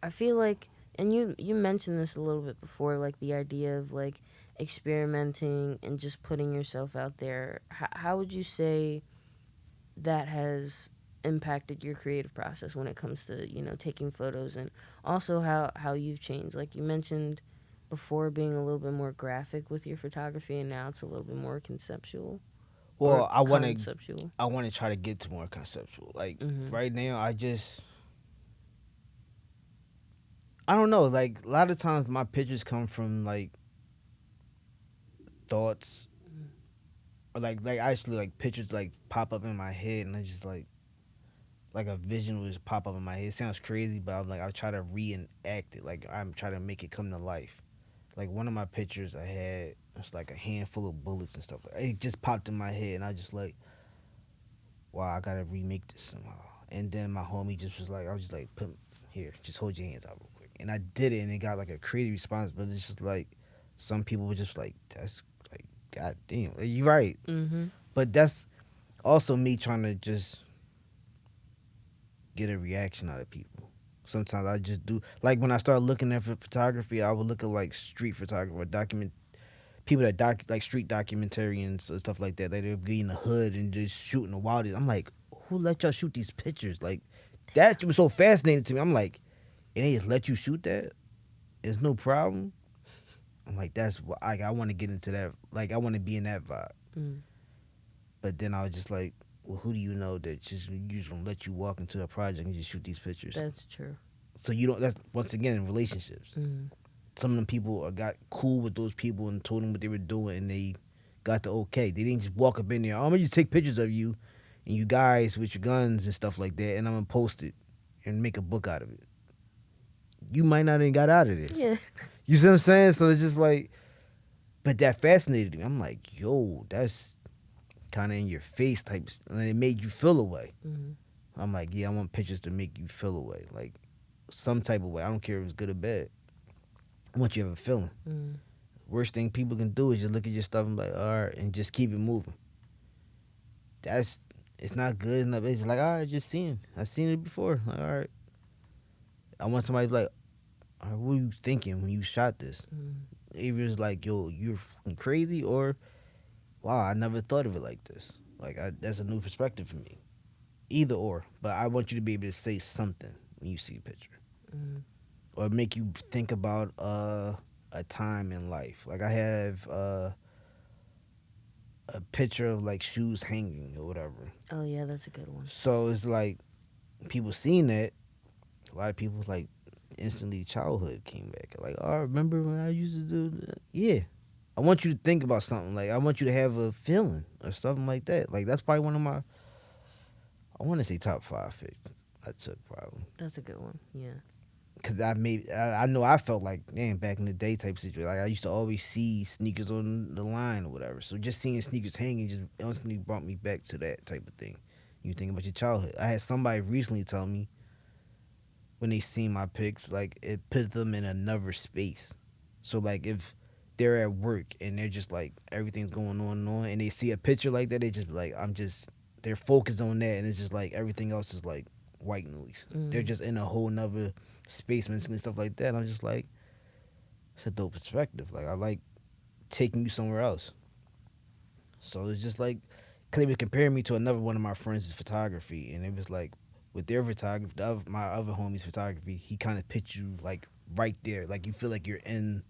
I feel like, and you mentioned this a little bit before, like the idea of like experimenting and just putting yourself out there. How would you say that has impacted your creative process when it comes to taking photos, and also how you've changed? Like you mentioned before, being a little bit more graphic with your photography, and now it's a little bit more conceptual or Well, conceptual. I want to try to get to more conceptual. Like Mhm. right now, I don't know. Like a lot of times, my pictures come from like thoughts, or like actually like pictures like pop up in my head, and I just like a vision will just pop up in my head. It sounds crazy, but I'm like I try to reenact it. Like I'm trying to make it come to life. Like one of my pictures I had, it's like a handful of bullets and stuff. It just popped in my head, and I just like, wow, I gotta remake this somehow. And then my homie just was like, I was just like, put here, just hold your hands out real quick. And I did it, and it got like a crazy response. But it's just like some people were just like, that's like, god damn, like, you're right. Mhm. But that's also me trying to just get a reaction out of people. Sometimes I just do, like when I start looking at photography, I would look at like street photography or document people that like street documentarians and stuff like that. They'll be in the hood and just shooting the wildest. I'm like, who let y'all shoot these pictures? Like that was so fascinating to me. I'm like, and they just let you shoot that? It's no problem. I'm like, that's what I want to get into that. Like I want to be in that vibe. Mm. But then I was just like, well, who do you know that just gonna let you walk into a project and just shoot these pictures? That's true. So you don't. That's once again in relationships. Mm. Some of them people got cool with those people and told them what they were doing, and they got the okay. They didn't just walk up in there. I'm gonna just take pictures of you and you guys with your guns and stuff like that, and I'm gonna post it and make a book out of it. You might not even got out of there. Yeah. You see what I'm saying? So it's just like, but that fascinated me. I'm like, yo, that's kind of in your face type, and it made you feel away. Mm. I'm like, yeah, I want pictures to make you feel away, like some type of way. I don't care if it's good or bad. I want you to have a feeling. Mm. Worst thing people can do is just look at your stuff and be like, all right, and just keep it moving. That's it's not good enough. It's like, all right, just seeing. I've seen it before. Like, all right. I want somebody to be like, all right, what were you thinking when you shot this? Mm. Either it's like, yo, you're fucking crazy, or wow, I never thought of it like this. Like that's a new perspective for me. Either or, but I want you to be able to say something when you see a picture, Mm. or make you think about a time in life. Like I have a picture of like shoes hanging or whatever. Oh yeah, that's a good one. So it's like people seeing that, a lot of people like instantly childhood came back. Like, oh, I remember when I used to do that. Yeah. I want you to think about something. Like I want you to have a feeling or something like that. Like that's probably one of my, I want to say top 5 picks I took probably. That's a good one. Yeah. Cause I know I felt like, damn, back in the day type situation. Like I used to always see sneakers on the line or whatever. So just seeing sneakers hanging just instantly brought me back to that type of thing. You think about your childhood. I had somebody recently tell me when they seen my pics, like it put them in another space. So like if they're at work and they're just like everything's going on and they see a picture like that, they just be like, they're focused on that, and it's just like everything else is like white noise. Mm. They're just in a whole nother space mentally and stuff like that. I'm just like, it's a dope perspective. Like I like taking you somewhere else. So it's just like, cause they was comparing me to another one of my friends' photography, and it was like with their photography, my other homie's photography, he kind of put you like right there, like you feel like you're in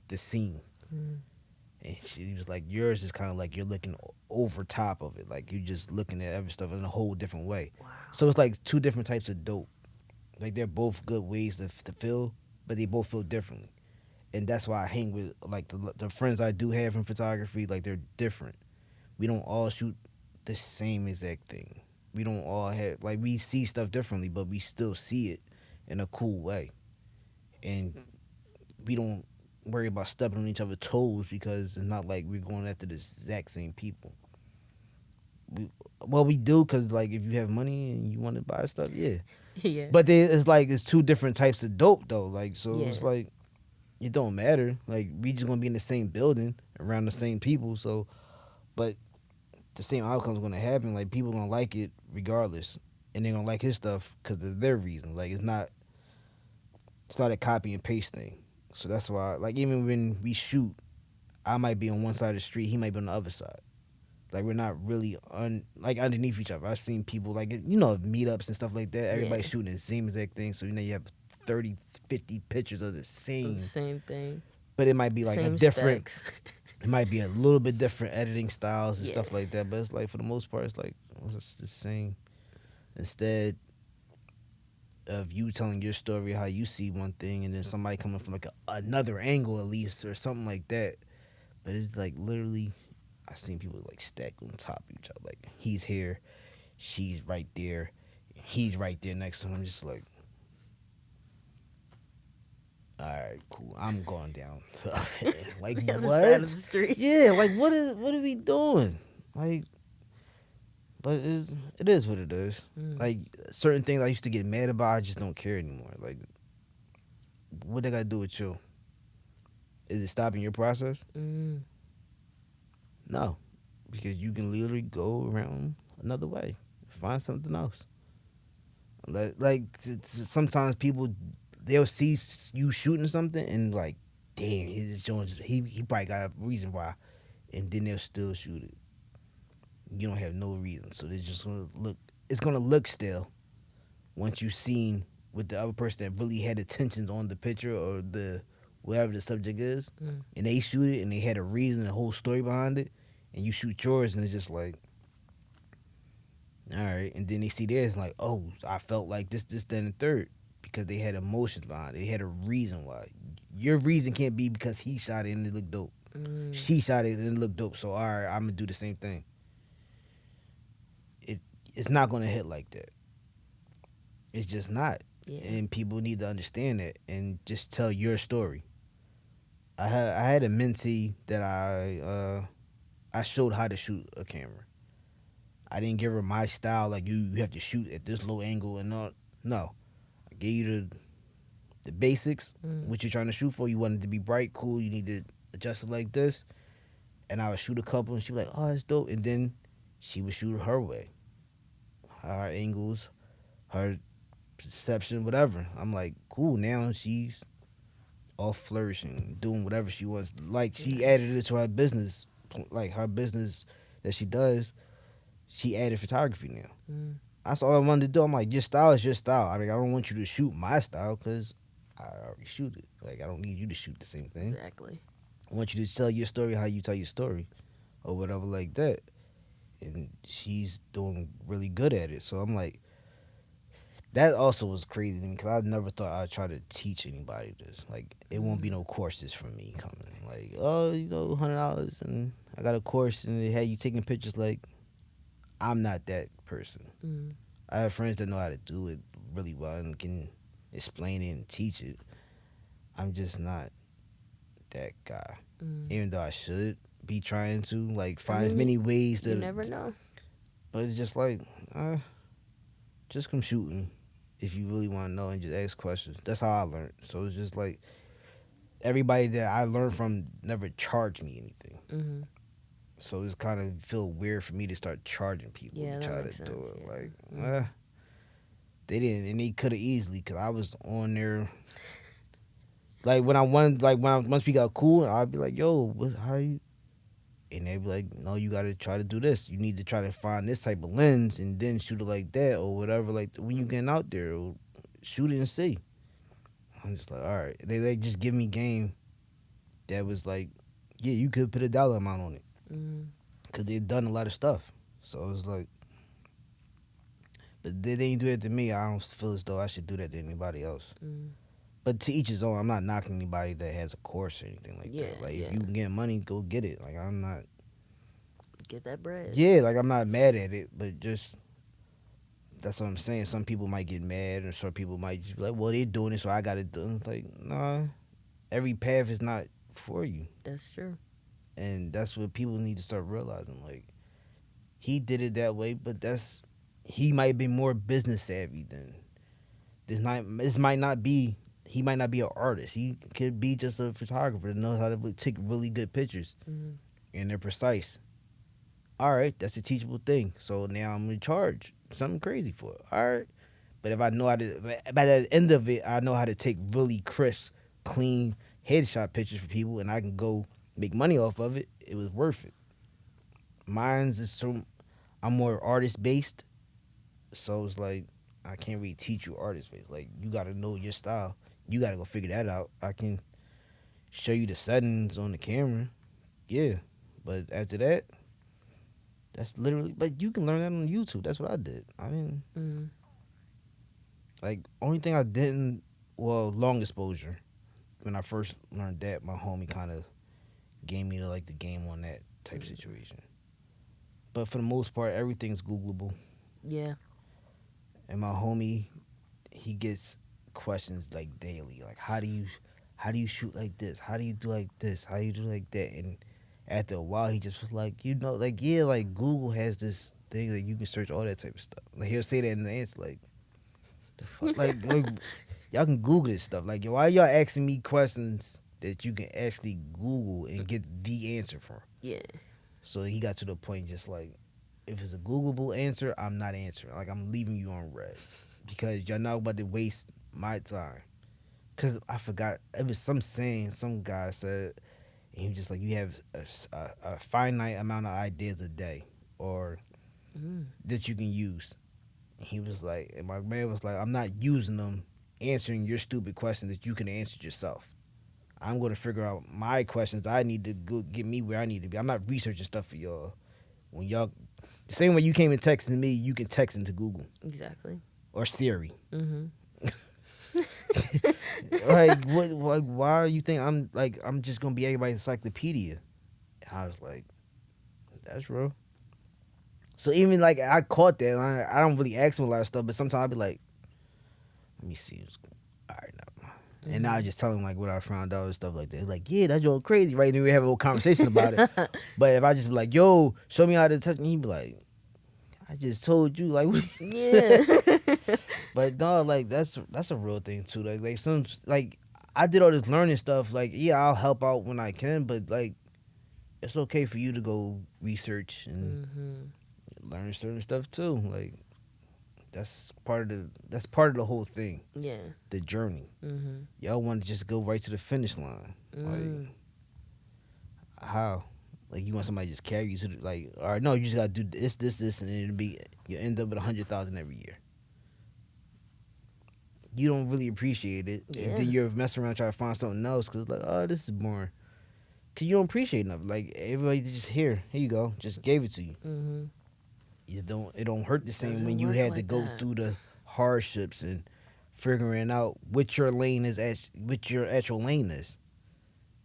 the scene. Mm. And he was like, yours is kind of like you're looking over top of it, like you're just looking at every stuff in a whole different way. Wow. So it's like two different types of dope. Like they're both good ways to feel, but they both feel differently. And that's why I hang with like the friends I do have in photography. Like they're different. We don't all shoot the same exact thing. We don't all have like we see stuff differently, but we still see it in a cool way. And we don't worry about stepping on each other's toes because it's not like we're going after the exact same people. We do because like if you have money and you want to buy stuff, yeah. Yeah. But it's like it's two different types of dope though. Like so Yeah. it's like it don't matter. Like we just gonna be in the same building around the same people. So, but the same outcome's gonna happen. Like people gonna like it regardless, and they're gonna like his stuff because of their reason. Like it's not a copy and paste thing. So that's why, like even when we shoot, I might be on one side of the street, he might be on the other side. Like we're not really underneath each other. I've seen people like meetups and stuff like that. Everybody's shooting the same exact thing. So you have 30, 50 pictures of the same. Same thing. But it might be like Same a different. specs. It might be a little bit different editing styles and stuff like that. But it's like for the most part, it's like it's the same. Instead of you telling your story how you see one thing, and then somebody coming from like another angle at least or something like that. But it's like literally. I seen people like stacked on top of each other. Like he's here, she's right there, he's right there next to him. I'm just like, all right, cool. I'm going down. Like The other what? side of the street. Yeah, like what are we doing? Like, but it is what it is. Mm. Like certain things I used to get mad about, I just don't care anymore. Like, what they got to do with you? Is it stopping your process? Mm. No, because you can literally go around another way, find something else. Like sometimes people they'll see you shooting something and like, damn, he probably got a reason why, and then they'll still shoot it. You don't have no reason, so they're just gonna look. It's gonna look stale once you've seen with the other person that really had attention on the picture or the whatever the subject is, and they shoot it and they had a reason, a whole story behind it. And you shoot yours, and it's just like, all right. And then they see theirs, like, oh, I felt like this, that, and the third. because they had emotions behind it. They had a reason why. Your reason can't be because he shot it and it looked dope. She shot it and it looked dope. So all right, I'm gonna do the same thing. It it's not gonna hit like that. It's just not. Yeah. And people need to understand that and just tell your story. I had a mentee that I showed how to shoot a camera. I didn't give her my style like you have to shoot at this low angle and all. No, I gave you the basics. What you're trying to shoot for. You want it to be bright, cool. You need to adjust it like this. And I would shoot a couple, and she'd be like, "Oh, that's dope." And then she would shoot her way, her angles, her perception, whatever. I'm like, cool. Now she's all flourishing, doing whatever she wants. Like she added it to her business, like her business that she does. She added photography now. That's all I wanted to do. I'm like, your style is your style. I mean, I don't want you to shoot my style because I already shoot it. Like, I don't need you to shoot the same thing. Exactly. I want you to tell your story how you tell your story or whatever like that. And she's doing really good at it. So I'm like, that also was crazy to me because I never thought I'd try to teach anybody this. Like, it won't be no courses from me coming. Like, oh, $100 and I got a course and they had you taking pictures. Like, I'm not that person. I have friends that know how to do it really well and can explain it and teach it. I'm just not that guy. Even though I should be trying to, like, find as many ways to. You never know. But it's just like, just come shooting if you really want to know and just ask questions. That's how I learned. So it's just like, everybody that I learned from never charged me anything. So it's kind of feel weird for me to start charging people to try to do it. Yeah. Like, they didn't, and they could have easily, because I was on there. Like, once we got cool, I'd be like, yo, how you? And they'd be like, no, you got to try to do this. You need to try to find this type of lens and then shoot it like that or whatever. Like, when you getting out there, shoot it and see. I'm just like, all right. They just give me game that was like, yeah, you could put a dollar amount on it. Because they've done a lot of stuff. So it's like, but they didn't do it to me. I don't feel as though I should do that to anybody else. But to each his own. I'm not knocking anybody that has a course or anything like that. Like, if you can get money, go get it. Like, I'm not. Get that bread. Yeah, like, I'm not mad at it, but just, that's what I'm saying. Some people might get mad, and some people might just be like, well, they're doing it, so I got to do it. It's like, nah, every path is not for you. That's true. And that's what people need to start realizing. Like, he did it that way, but he might be more business savvy than this might not be. He might not be an artist. He could be just a photographer that knows how to take really good pictures, and they're precise. All right, that's a teachable thing. So now I'm gonna charge something crazy for it. All right, but if I know how to, by the end of it, I know how to take really crisp, clean headshot pictures for people, and I can go make money off of it. It was worth it. Mine's is I'm more artist based, so it's like I can't really teach you artist based. Like, you got to know your style. You got to go figure that out. I can show you the settings on the camera, yeah, but after that, that's literally. But you can learn that on YouTube. That's what I did. I mean, like, only thing I didn't, long exposure. When I first learned that, my homie kind of gave me the game on that type situation. But for the most part, everything's Googleable. Yeah. And my homie, he gets questions like daily, like how do you shoot like this? How do you do like this? How do you do like that? And after a while, he just was like, like, yeah, like Google has this thing that you can search all that type of stuff. Like, he'll say that in the answer, like, the fuck, like y'all can Google this stuff. Like, why y'all asking me questions that you can actually Google and get the answer from? Yeah. So he got to the point just like, if it's a Googleable answer, I'm not answering. Like, I'm leaving you on red because y'all not about to waste my time. Because I forgot, it was some saying, some guy said, and he was just like, you have a finite amount of ideas a day or that you can use. And he was like, and my man was like, I'm not using them answering your stupid questions that you can answer yourself. I'm going to figure out my questions. I need to go get me where I need to be. I'm not researching stuff for y'all. When y'all, the same way you came and texted me, you can text into Google. Exactly. Or Siri. Like what? Like why you think I'm just gonna be everybody's encyclopedia? And I was like, that's real. So even like I caught that. I don't really ask him a lot of stuff, but sometimes I be like, let me see. All right, now. And now I just tell him like what I found out and stuff like that. He's like, yeah, that's all crazy, right? And then we have a whole conversation about it. But if I just be like, yo, show me how to touch, and he'd be like, I just told you, like, Yeah. but no, like that's a real thing too. Like some like I did all this learning stuff. Like yeah, I'll help out when I can, but like it's okay for you to go research and learn certain stuff too. Like that's part of the whole thing, Yeah. the journey. Mm-hmm. Y'all want to just go right to the finish line. Like how? Like you want somebody to just carry you to the, like, all right, no, you just gotta do this, and it'll be you end up with 100,000 every year. You don't really appreciate it, and Yeah. then you're messing around trying to find something else because like, oh, this is boring. Cause you don't appreciate nothing. Like everybody just here you go, just gave it to you. Mm-hmm. It don't hurt the same Doesn't when you work had to like go that. through the hardships and figuring out what your lane is what your actual lane is.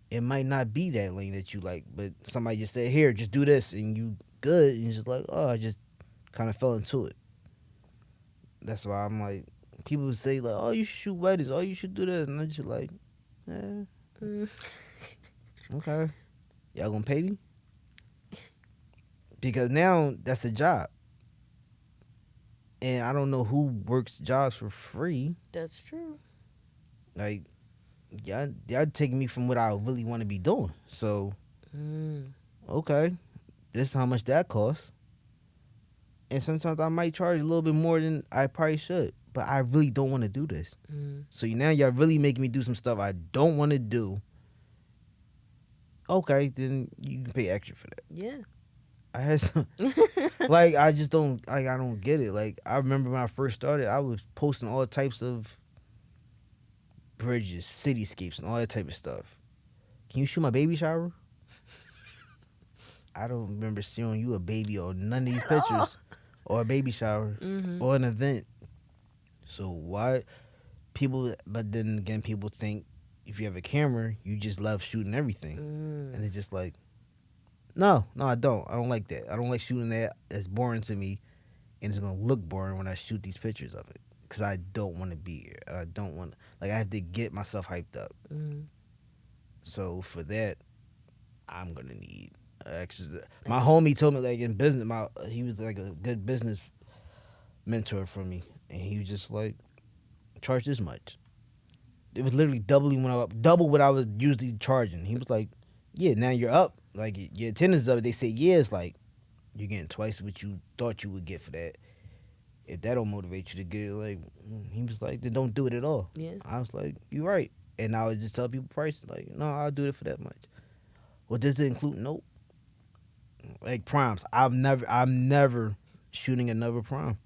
It might not be that lane that you like, but somebody just said, here, just do this, and you good, and you're just like, oh, I just kind of fell into it. That's why I'm like, people say like, oh, you should shoot weddings, oh, you should do this, and I'm just like, eh, Mm. okay, y'all gonna pay me? Because now that's a job, and I don't know who works jobs for free. That's true. Like, y'all taking me from what I really want to be doing. So, okay, this is how much that costs. And sometimes I might charge a little bit more than I probably should. But I really don't want to do this. So now y'all really making me do some stuff I don't want to do. Okay, then you can pay extra for that. Yeah. I had some, like, I just don't, like, I don't get it. Like, I remember when I first started, I was posting all types of bridges, cityscapes, and all that type of stuff. Can you shoot my baby shower? I don't remember seeing you a baby or none of these pictures, or a baby shower, or an event. So why people? But then again, people think if you have a camera, you just love shooting everything, and it's just like, no, I don't. I don't like that. I don't like shooting that. That's boring to me, and it's gonna look boring when I shoot these pictures of it because I don't want to be here. I don't want like I have to get myself hyped up. So for that, I'm gonna need extra. My homie told me like in business, he was like a good business mentor for me, and he was just like, charge this much. It was literally double what I was usually charging. He was like, yeah, now you're up. Like your attendance of it, they say yeah, it's like you're getting twice what you thought you would get for that. If that don't motivate you to get it, like he was like, then don't do it at all. Yeah. I was like, you're right. And I would just tell people prices like, no, I'll do it for that much. Well, does it include? Nope. Like proms, I'm never shooting another prom.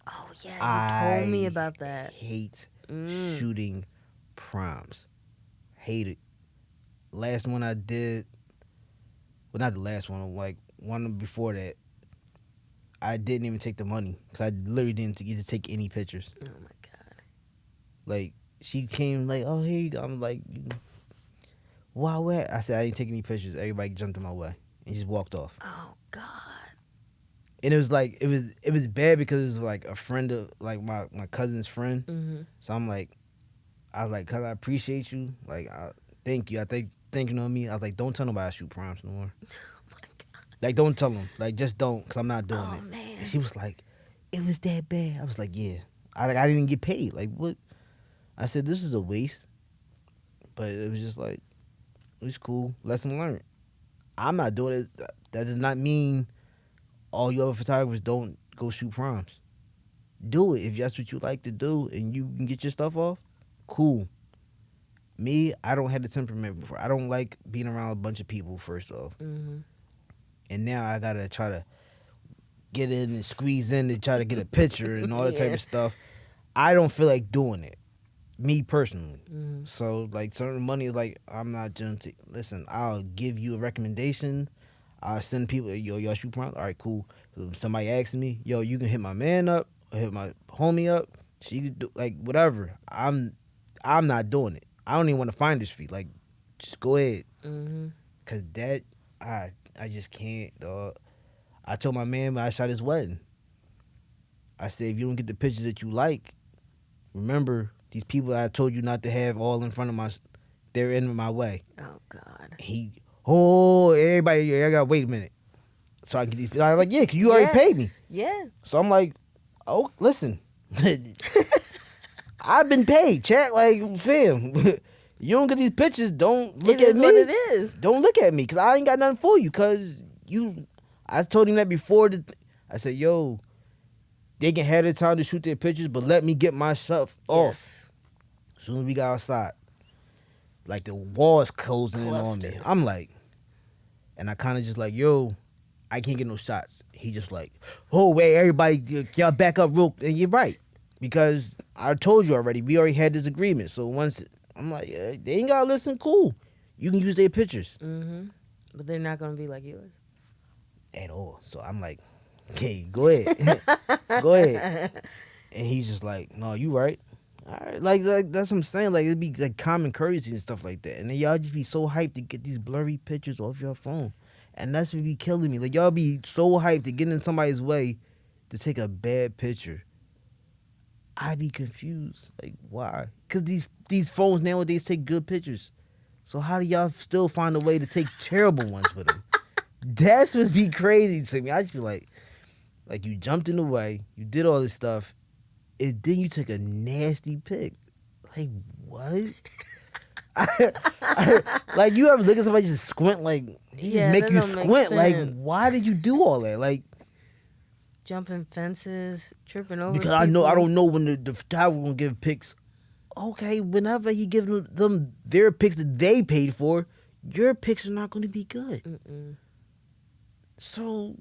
Oh yeah, you told me about that. Hate shooting proms. Hate it. Last one I did, well, not the last one, like one before that, I didn't even take the money because I literally didn't get to take any pictures. Oh my god. Like she came like, oh here you go. I'm like, why what? I said I didn't take any pictures. Everybody jumped in my way and just walked off. Oh god. And it was like it was bad because it was like a friend of like my cousin's friend. So I'm like, I was like, cause I appreciate you. Like, thank you. I think thinking on me. I was like, don't tell nobody I shoot proms no more. Oh my god. Like, don't tell them. Like, just don't, cause I'm not doing it. Man. And she was like, it was that bad. I was like, yeah. I didn't get paid. Like, what? I said this is a waste. But it was just like, it was cool. Lesson learned. I'm not doing it. That does not mean all you other photographers don't go shoot proms. Do it if that's what you like to do and you can get your stuff off. Cool. Me, I don't have the temperament before. I don't like being around a bunch of people, first off. And now I gotta try to get in and squeeze in and try to get a picture and all that type of stuff. I don't feel like doing it. Me personally. So like certain money, like I'm not going to listen, I'll give you a recommendation. I'll send people, yo, y'all shoot proms? All right, cool. So somebody asks me, yo, you can hit my man up, or hit my homie up. She could do like whatever. I'm I'm not doing it. I don't even want to find this fee. Like, just go ahead. Mm-hmm. Cause that I just can't, dog. I told my man when I shot his wedding. I said, if you don't get the pictures that you like, remember these people that I told you not to have all in front of my, they're in my way. Oh God. Everybody, I gotta wait a minute. So I can get these. I'm like, yeah, cause you already paid me. Yeah. So I'm like, oh, listen, I've been paid. Chat, like, fam, you don't get these pictures. Don't look at me. It is what it is. Don't look at me, cause I ain't got nothing for you. Cause you, I told him that before. I said, yo, they can have the time to shoot their pictures, but let me get my stuff off. As soon as we got outside, like the walls closing in on me. I'm like, and I kind of just like, yo, I can't get no shots. He just like, oh wait, everybody, y'all back up real. And you're right, because I told you already. We already had this agreement. So once I'm like, yeah, they ain't gotta listen. Cool, you can use their pictures. Mm-hmm. But they're not gonna be like yours at all. So I'm like, okay, go ahead, go ahead. And he's just like, no, you right. All right, like that's what I'm saying. Like, it'd be like common courtesy and stuff like that. And then y'all just be so hyped to get these blurry pictures off your phone. And that's what be killing me. Like, y'all be so hyped to get in somebody's way to take a bad picture. I be confused. Like, why? Because these phones nowadays take good pictures. So how do y'all still find a way to take terrible ones with them? That's what be crazy to me. I just be like you jumped in the way, you did all this stuff, and then you took a nasty pic. Like, what? Like, you ever look at somebody just squint, like, he just make you squint. Like, why did you do all that? Like, jumping fences, tripping over because people. I don't know when the photographer gonna give pics. Okay, whenever he gives them their pics that they paid for, your pics are not going to be good. Mm-mm. So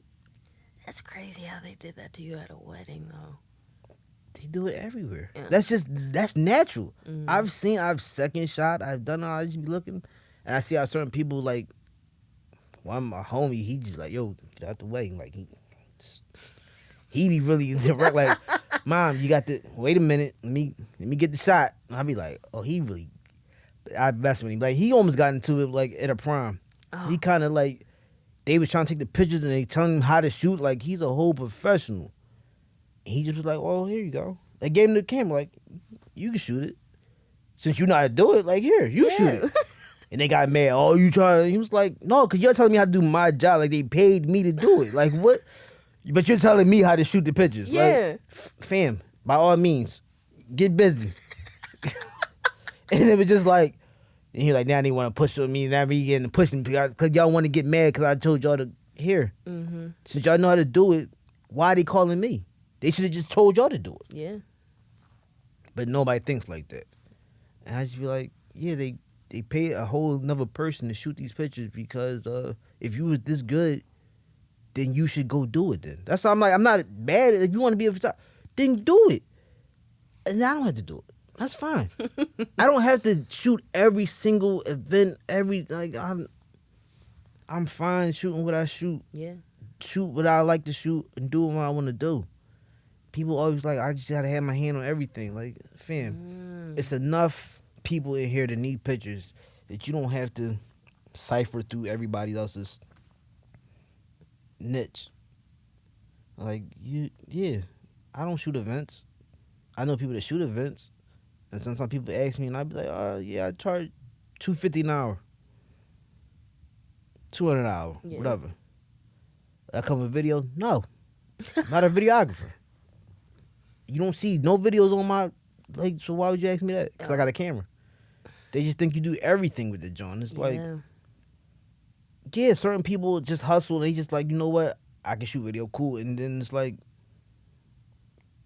that's crazy how they did that to you at a wedding, though. They do it everywhere. Yeah. That's natural. Mm-hmm. I've second shot. I've done all. I just be looking, and I see how certain people, like, one of my homie, he just like, yo, get out the way. Like, he be really direct. Like, mom, you got to wait a minute. Let me get the shot. And I be like, oh, he really. I mess with him. Like, he almost got into it like at a prom. Oh. He kind of like, they was trying to take the pictures and they telling him how to shoot. Like, he's a whole professional. He just was like, well, here you go. They gave him the camera, like, you can shoot it. Since you know how to do it, like, here, you shoot it. And they got mad. Oh, you trying? He was like, no, because you're telling me how to do my job. Like, they paid me to do it. Like, what? But you're telling me how to shoot the pictures. Yeah. Like, fam, by all means, get busy. And it was just like, and he like, now they want to push on me. Now we getting pushing because y'all want to get mad because I told y'all to, here. Mm-hmm. Since y'all know how to do it, why are they calling me? They should have just told y'all to do it. Yeah. But nobody thinks like that. And I just be like, yeah, they pay a whole another person to shoot these pictures because if you was this good, then you should go do it then. That's why I'm like, I'm not mad. If you want to be a photographer, then do it. And I don't have to do it. That's fine. I don't have to shoot every single event, I'm fine shooting what I shoot. Yeah. Shoot what I like to shoot and do what I want to do. People always like, I just gotta have my hand on everything. Like, fam, it's enough people in here that need pictures that you don't have to cipher through everybody else's niche. Like, I don't shoot events. I know people that shoot events, and sometimes people ask me, and I be like, yeah, I charge $250 an hour, $200 an hour, whatever. I come with video? No, not a videographer. You don't see no videos on my, like, so why would you ask me that? Because I got a camera. They just think you do everything with the joint. It's like, yeah, certain people just hustle. They just like, you know what? I can shoot video, cool. And then it's like,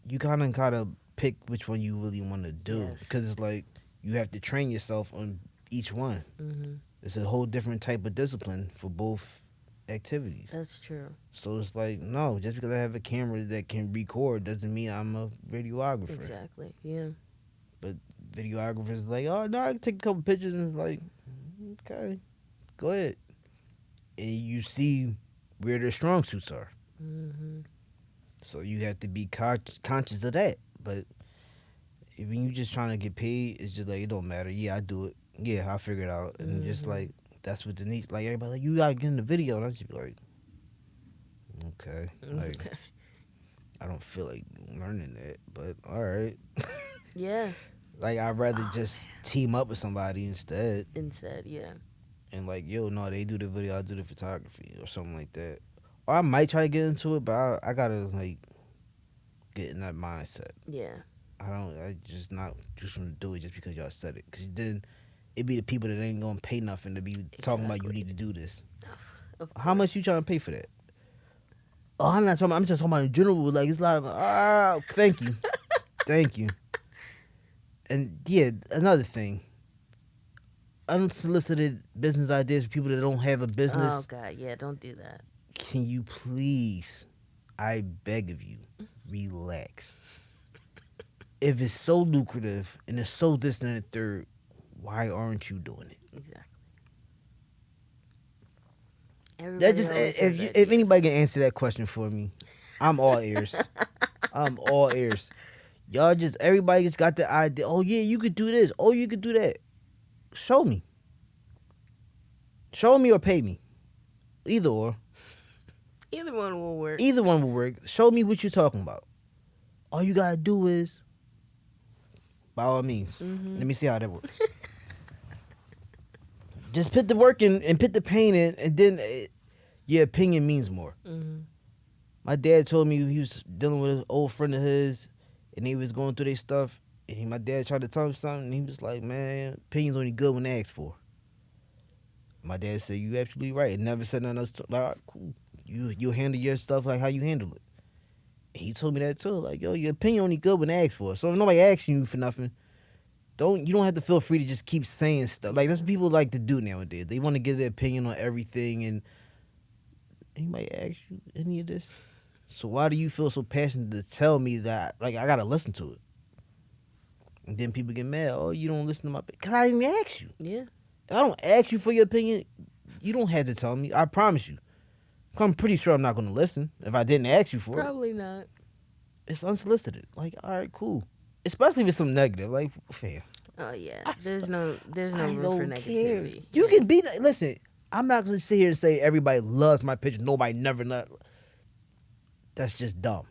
you kind of pick which one you really want to do. Yes. Because it's like, you have to train yourself on each one. Mm-hmm. It's a whole different type of discipline for both activities. That's true. So it's like, no, just because I have a camera that can record doesn't mean I'm a videographer. Exactly, yeah. But videographers like, oh, no, I can take a couple pictures, and it's like, okay, go ahead. And you see where their strong suits are. Mm-hmm. So you have to be conscious of that. But If you just trying to get paid, it's just like it don't matter. Yeah, I do it. Yeah, I figure it out, and just Mm-hmm. like that's what the need. Like everybody, like you gotta get in the video, and I just be like, okay, like Okay. I don't feel like learning that, but all right. Yeah. Like I'd rather Oh just team up with somebody instead, man. Instead, yeah. and like yo, no, they do the video, I do the photography, or something like that. Or I might try to get into it, but I gotta like get in that mindset. Yeah. I just not just gonna do it just because y'all said it, because then it be the people that ain't gonna pay nothing to be talking about you Exactly. need to do this. Of How much course. you trying to pay for that? Oh, I'm not talking. I'm just talking about in general. Like it's a lot of thank you, thank you. And yeah, another thing, unsolicited business ideas for people that don't have a Oh business. God, yeah, don't do that. Can you please, I beg of you, relax. If it's so lucrative and it's so this and the third, why aren't you doing it? Exactly. That Everybody just always has if ideas. anybody can answer that question for me, I'm all ears. I'm all ears. Y'all just everybody just got the idea. Oh yeah, you could do this. Oh, you could do that. Show me. Show me or pay me. Either or. Either one will work. Either one will work. Show me what you're talking about. All you gotta do is, by all means, Mm-hmm. let me see how that works. Just put the work in and put the pain in, and then your opinion means more. Mm-hmm. My dad told me he was dealing with an old friend of his, and he was going through their stuff. And my dad tried to tell him something, and he was like, "Man, opinion's only good when asked for." My dad said, "You absolutely right." And never said nothing else. Like, all right, cool. You handle your stuff like how you handle it. And he told me that too. Like, yo, your opinion only good when asked for. So if nobody asking you for nothing, you don't have to feel free to just keep saying stuff. Like that's what people like to do nowadays. They want to get their opinion on everything, and anybody ask you any of this? So why do you feel so passionate to tell me that? Like I gotta listen to it, and then people get mad. Oh, you don't listen to my because I didn't ask you. Yeah. If I don't ask you for your opinion, you don't have to tell me. I promise you. 'Cause I'm pretty sure I'm not gonna listen if I didn't ask you for it. Probably not. It's unsolicited. Like all right, cool. Especially if it's some negative. Like fair. Oh yeah. There's no I room for don't care. negativity. You Yeah. can be listen. I'm not gonna sit here and say everybody loves my picture. Nobody never not. That's just dumb.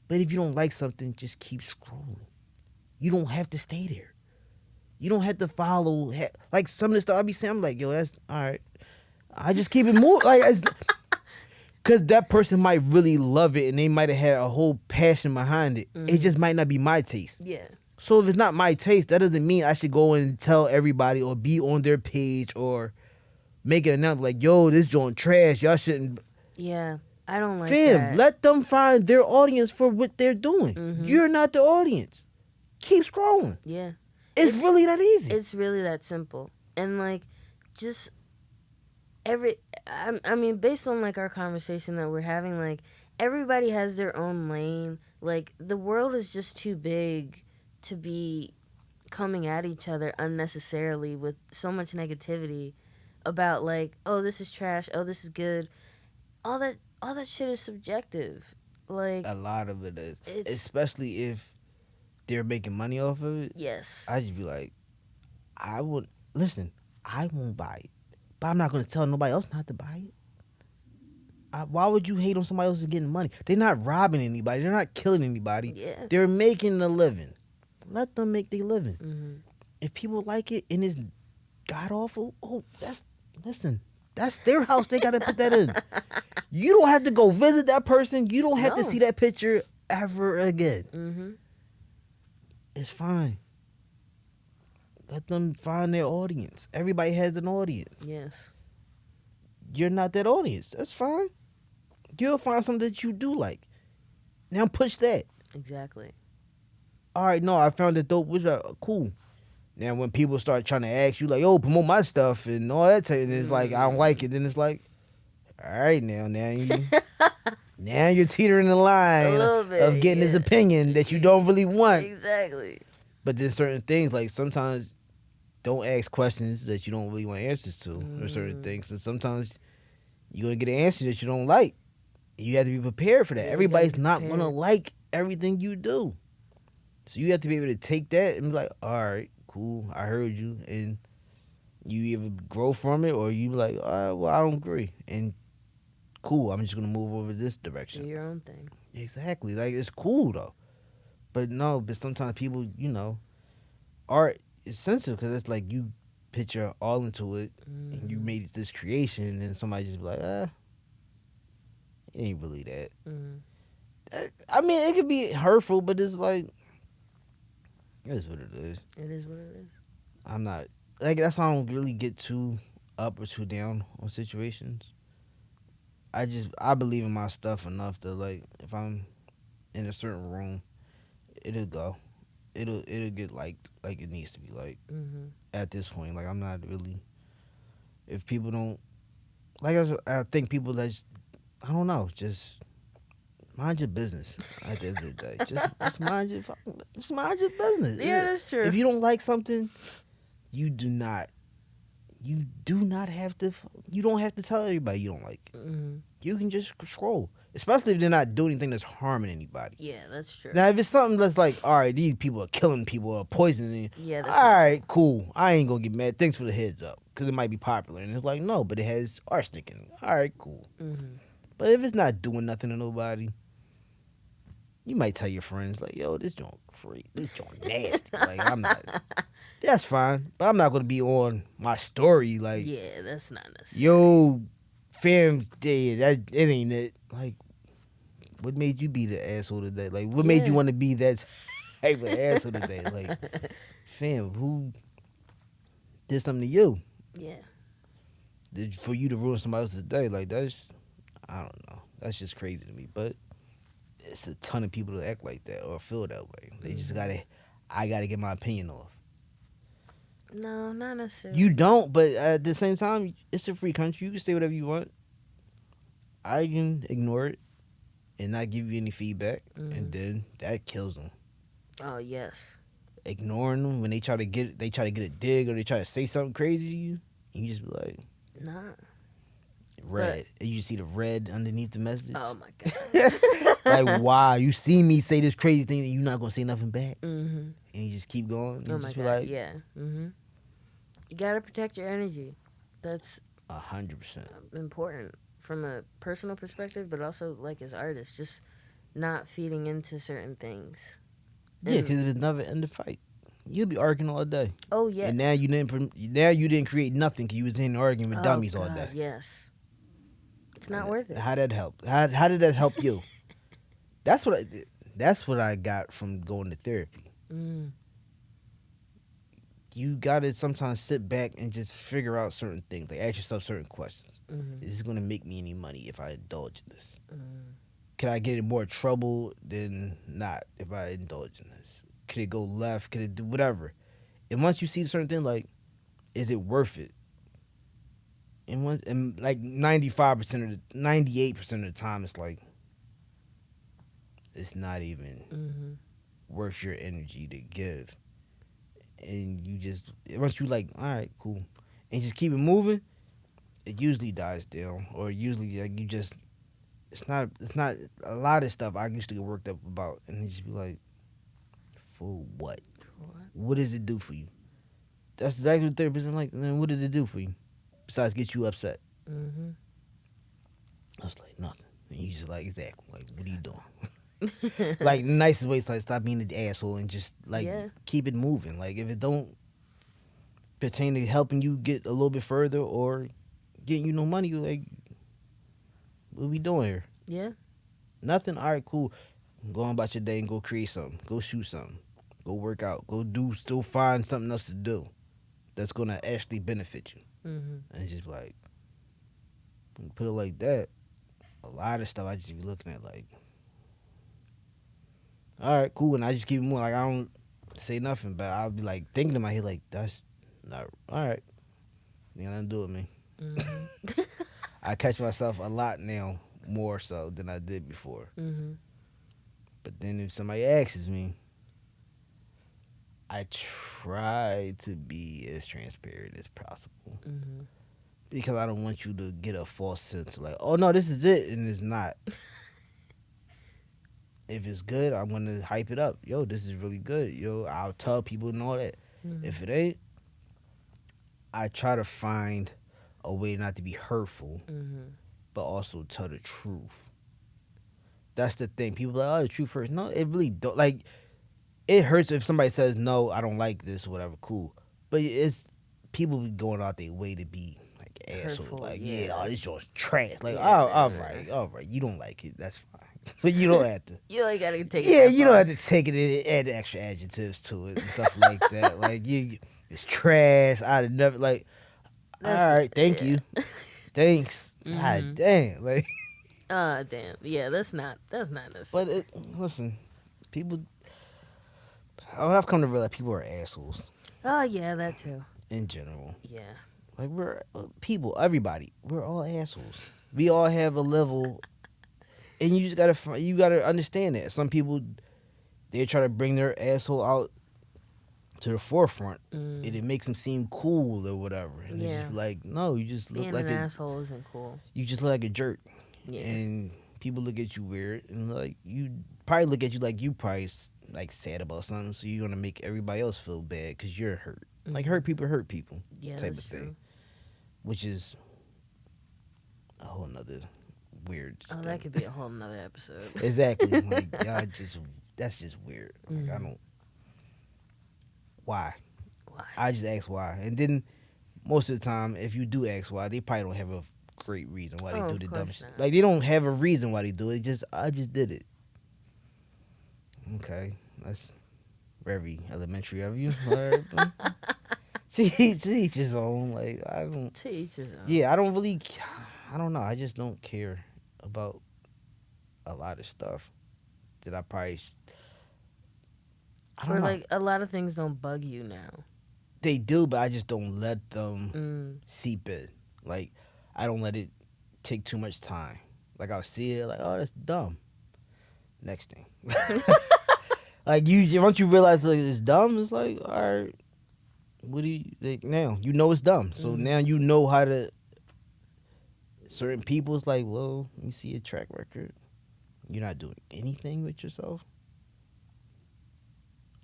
But if you don't like something, just keep scrolling. You don't have to stay there. You don't have to follow. Like some of the stuff I be saying, I'm like, yo, that's all right. I just keep it moving. Like, because that person might really love it and they might have had a whole passion behind it. It just might not be my taste. Yeah. So if it's not my taste, that doesn't mean I should go and tell everybody or be on their page or make an announcement like, yo, this joint trash. Y'all shouldn't. Yeah. I don't like Fam, that. let them find their audience for what they're doing. You're not the audience. Keep scrolling. Yeah. It's really that easy. It's really that simple. And like just I mean based on like our conversation that we're having, like everybody has their own lane. Like the world is just too big to be coming at each other unnecessarily with so much negativity about like, oh, this is trash, oh, this is good. All that shit is subjective. Like A lot of it is. it's Especially if they're making money off of it. yes. I just be like, I won't buy it. But I'm not going to tell nobody else not to buy it. Why would you hate on somebody else getting money? They're not robbing anybody. They're not killing anybody. Yeah. They're making a living. Let them make their living. Mm-hmm. If people like it and it's god awful, that's their house. They got to put that in. You don't have to go visit that person. You don't have to No. see that picture ever again. Mm-hmm. It's fine. Let them find their audience. Everybody has an audience. Yes. You're not that audience. That's fine. You'll find something that you do like. Now push that. Exactly. All right, no, I found it dope. Which cool. Now when people start trying to ask you like, "Oh, promote my stuff" and all that, and it's like I don't like it, then it's like, all right, now you're teetering the line little bit, of getting this yeah. opinion that you don't really want. Exactly. But then certain things, like sometimes don't ask questions that you don't really want answers to, or certain things. And sometimes you're going to get an answer that you don't like. You have to be prepared for that. Yeah, you Everybody's gotta be not going to prepared. like everything you do. So you have to be able to take that and be like, all right, cool, I heard you, and you either grow from it or you be like, all right, well, I don't agree, and cool, I'm just gonna move over this Do direction. your own thing. Exactly, like it's cool though, but no, but sometimes people, art is sensitive because it's like you put your all into it and you Mm-hmm. made this creation, and then somebody just be like, it ain't really that. Mm-hmm. I mean, it could be hurtful, but it's like, it is what it is. It is what it is. I'm not like that's why I don't really get too up or too down on situations. I believe in my stuff enough to like if I'm in a certain room, it'll go. It'll get liked like it needs to be liked. Mm-hmm. At this point, like I'm not really if people don't like I think people that I don't know, just mind your business at the end of the day. Just mind your business. Yeah, that's true. If you don't like something, you do not have to you don't have to tell everybody you don't like it. Mm-hmm. You can just scroll. Especially if they're not doing anything that's harming anybody. Yeah, that's true. Now if it's something that's like, all right, these people are killing people or poisoning, Yeah, all that's not right, cool. I ain't gonna get mad. Thanks for the heads up. Because it might be popular. And it's like, no, but it has arsenic in it. All right, cool. Mm-hmm. But if it's not doing nothing to nobody, you might tell your friends, like, yo, this joint free. This joint nasty. Like, I'm not. That's fine. But I'm not going to be on my story, like, Yeah, that's not necessary. yo, fam, yeah, it ain't it. Like, what made you be the asshole today? Like, what made you Yeah. want to be that type of asshole today? Like, fam, who did something to you? Yeah. For you to ruin somebody else's day, like, I don't know. That's just crazy to me. But it's a ton of people that act like that or feel that way. They just I gotta get my opinion off. No, not necessarily. You don't, but at the same time, it's a free country. You can say whatever you want. I can ignore it and not give you any feedback, and then that kills them. Oh yes. Ignoring them when they try to get a dig or they try to say something crazy to you, and you just be like, Nah. red. And you see the red underneath the message. Oh my god. Like, wow, you see me say this crazy thing and you're not gonna say nothing back, Mm-hmm. and you just keep going. You Oh my just god. be like, Yeah. Mm-hmm. You gotta protect your energy. That's 100%. important from a personal perspective, but also like as artists, just not feeding into certain things. Yeah, because it was never end the fight. You'll be arguing all day. Oh yes. And now you didn't create nothing because you was in arguing with dummies all day. Yes. It's not worth it. How that help? How did that help you? That's what I got from going to therapy. Mm. You gotta sometimes sit back and just figure out certain things. Like ask yourself certain questions. Mm-hmm. Is this gonna make me any money if I indulge in this? Mm. Could I get in more trouble than not if I indulge in this? Could it go left? Could it do whatever? And once you see a certain thing, like, is it worth it? And like 98% of the time, it's like it's not even Mm-hmm. worth your energy to give. And you just once you like, all right, cool, and just keep it moving, it usually dies down, or usually like you just it's not a lot of stuff I used to get worked up about, and it just be like, for what? What does it do for you? That's exactly what therapist is like. Then what did it do for you? Besides get you upset. Mm-hmm. I was like, nothing. And you just like, exactly. Like, what are you doing? Like, the nicest way is like, stop being an asshole and just, like, keep it moving. Like, if it don't pertain to helping you get a little bit further or getting you no money, like, what we doing here? Yeah. Nothing? All right, cool. Go on about your day and go create something. Go shoot something. Go work out. Still find something else to do that's going to actually benefit you. Mm-hmm. And it's just like, when you put it like that, a lot of stuff I just be looking at like, all right, cool, and I just keep it moving. Like, I don't say nothing, but I'll be like thinking in my head like, that's not all right. You got nothing to do with me. Mm-hmm. I catch myself a lot now, more so than I did before. Mm-hmm. But then if somebody asks me, I try to be as transparent as possible. Mm-hmm. Because I don't want you to get a false sense of like, oh no, this is it, and it's not. If it's good, I'm gonna hype it up. Yo, this is really good. Yo, I'll tell people and all that. Mm-hmm. If it ain't, I try to find a way not to be hurtful, Mm-hmm. but also tell the truth. That's the thing. People are like, oh, the truth hurts. No, it really don't. Like, it hurts if somebody says, no, I don't like this, or whatever, cool. But it's people be going out their way to be like assholes. Hurtful, Like, yeah. yeah, oh, this joint's trash. Like, Yeah, oh, nah, all nah. right, all right. You don't like it. That's fine. But you don't have to. You ain't gotta take it Yeah, that you don't far. have to take it and add extra adjectives to it and stuff like that. Like, it's trash. I'd never, like, all That's- right, thank yeah. you. Thanks. Mhm. God damn. Like, Ah, damn. Yeah, that's not necessary. but listen, people, I've come to realize people are assholes Oh yeah, that too. in general. Yeah. Like, we're people, everybody, we're all assholes. We all have a level, and you just gotta understand that. Some people, they try to bring their asshole out to the forefront, and it makes them seem cool or whatever. And it's Yeah. just like, no, you just look Being like an asshole isn't cool. you just look like a jerk. Yeah. And people look at you weird, and like you probably look at you like you probably like sad about something, so you're gonna make everybody else feel bad because you're hurt. Like, hurt people, Yeah, type that's of thing, true. which is a whole nother weird. Oh, thing. that could be a whole nother episode. Exactly. Like, y'all that's just weird. Like, I Mhm. don't. Why? Why? I just ask why, and then most of the time, if you do ask why, they probably don't have a great reason why they Oh, do of the course dumb shit. not. Like, they don't have a reason why they do it. I just did it. Okay, that's very elementary of you. All right, but to each his own. Like, I don't. To each his own. Yeah, I don't really. I don't know. I just don't care about a lot of stuff that I probably. I don't Or know. like a lot of things don't bug you now. They do, but I just don't let them Mm. seep in. Like, I don't let it take too much time. Like, I'll see it, like, oh, that's dumb. Next thing. Like, once you realize, like, it's dumb, it's like, all right, what do you, like, now? You know it's dumb. So now you know how to, certain people, it's like, well, let me see your track record. You're not doing anything with yourself?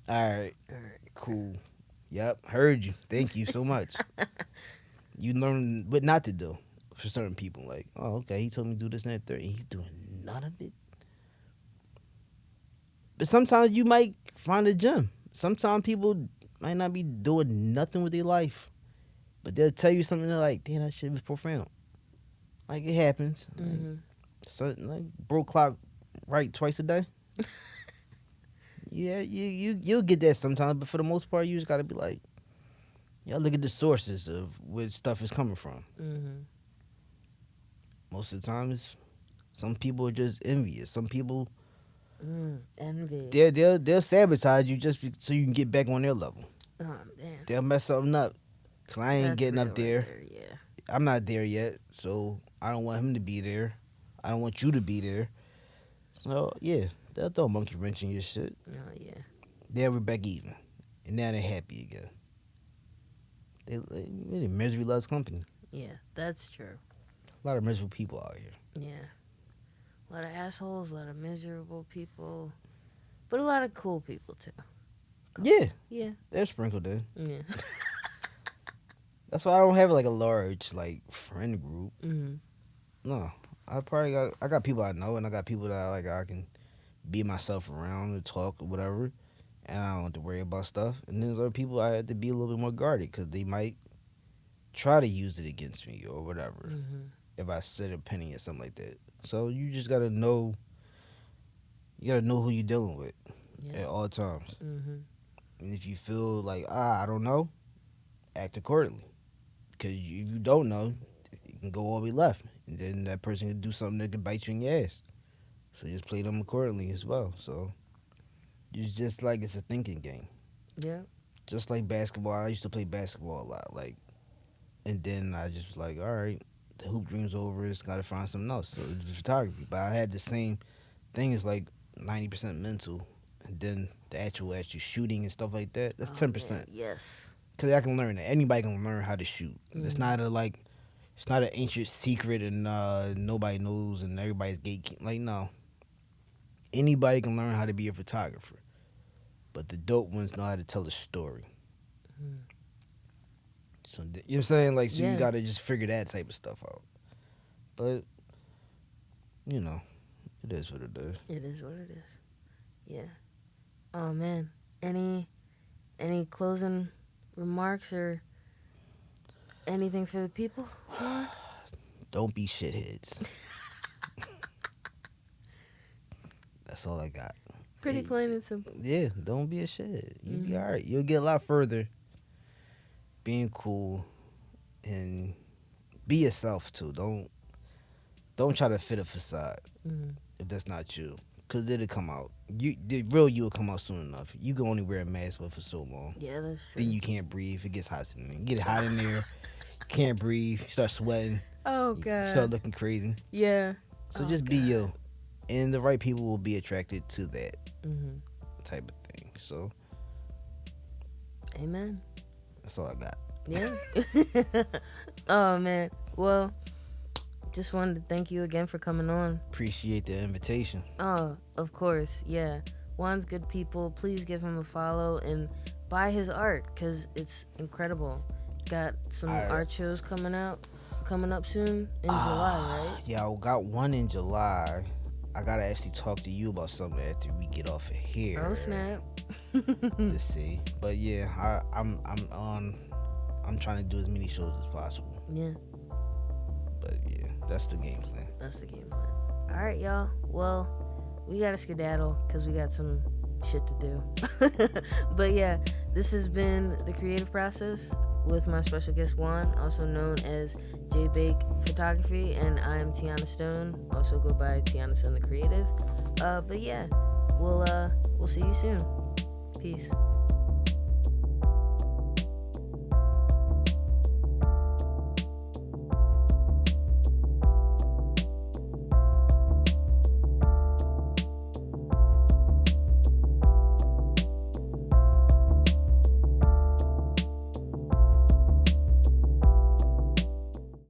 All right, All right. cool. Yep, heard you. Thank you so much. You learn what not to do for certain people. Like, oh, okay, he told me to do this and that, third, and he's doing none of it. But sometimes you might find a gem. Sometimes people might not be doing nothing with their life, but they'll tell you something they're like, damn, that shit was profound. Like, it happens. Mm-hmm. So, like, broke clock right twice a day. Yeah, you'll get that sometimes, but for the most part, you just gotta be like, y'all look at the sources of where stuff is coming from. Mm-hmm. Most of the time, some people are just envious. Some people Envy. they'll sabotage you just so you can get back on their level. Oh man. They'll mess something up. Cause I ain't That's getting real up there. right yeah. I'm not there yet, so I don't want him to be there. I don't want you to be there. So yeah, they'll throw a monkey wrench in your shit. Oh yeah. Then we're back even, and now they're happy again. Really, misery loves company. Yeah, that's true. A lot of miserable people out here. Yeah. A lot of assholes, a lot of miserable people. But a lot of cool people too. Yeah, Yeah. they're sprinkled in. Yeah. That's why I don't have like a large like friend group. Mm-hmm. No, I got people I know, and I got people that I can be myself around and talk or whatever, and I don't have to worry about stuff. And then there's other people I have to be a little bit more guarded because they might try to use it against me or whatever Mm-hmm. if I said a penny or something like that. So you just gotta know. You gotta know who you're dealing with Yeah. at all times. Mm-hmm. And if you feel like I don't know, act accordingly. Because if you don't know, you can go all the way left, and then that person can do something that can bite you in your ass. So just play them accordingly as well. So it's just like it's a thinking game. Yeah. Just like basketball, I used to play basketball a lot. Like, and then I just was like, all right, the hoop dream's over. It's got to find something else. So it's photography. But I had the same thing. It's like 90% mental, and then the actual shooting and stuff like that. That's 10%. Man, yes. Because I can learn that. Anybody can learn how to shoot. It's Mhm. not it's not an ancient secret and nobody knows and everybody's gatekeeping. Like, no. Anybody can learn how to be a photographer, but the dope ones know how to tell a story. Mm. So you know what I'm saying? Like, so Yeah. you gotta just figure that type of stuff out. But you know, it is what it is. It is what it is. Yeah. Oh man. Any closing remarks or anything for the people? Don't be shitheads. That's all I got. Pretty plain and simple. Yeah, don't be a shithead. You'll be Mhm. all right. You'll get a lot further being cool and be yourself too. Don't try to fit a facade Mhm. if that's not you, cause it'll come out. The real you will come out soon enough. You can only wear a mask for so long. Yeah, that's true. Then you can't breathe. It gets hot in there. You get hot in there. You can't breathe. You start sweating. Oh You god. start looking crazy. Yeah. So Oh, just be God. you, and the right people will be attracted to that Mhm. type of thing. So Amen. that's all I got. Yeah. Oh man. Well, just wanted to thank you again for coming on. Appreciate the invitation. Oh, of course. Yeah. Juan's good people. Please give him a follow and buy his art because it's incredible. Got some art shows coming up soon in July, right? Yeah, I got one in July. I gotta actually talk to you about something after we get off of here. Oh snap. Let's see. But yeah, I'm trying to do as many shows as possible. Yeah, But yeah, that's the game plan. that's the game plan. All right, y'all. Well, we gotta skedaddle because we got some shit to do. But yeah, this has been The Creative Process with my special guest Juan, also known as J Bake Photography, and I am Tiana Stone, also go by Tiana Stone the Creative. But yeah, we'll see you soon. Peace.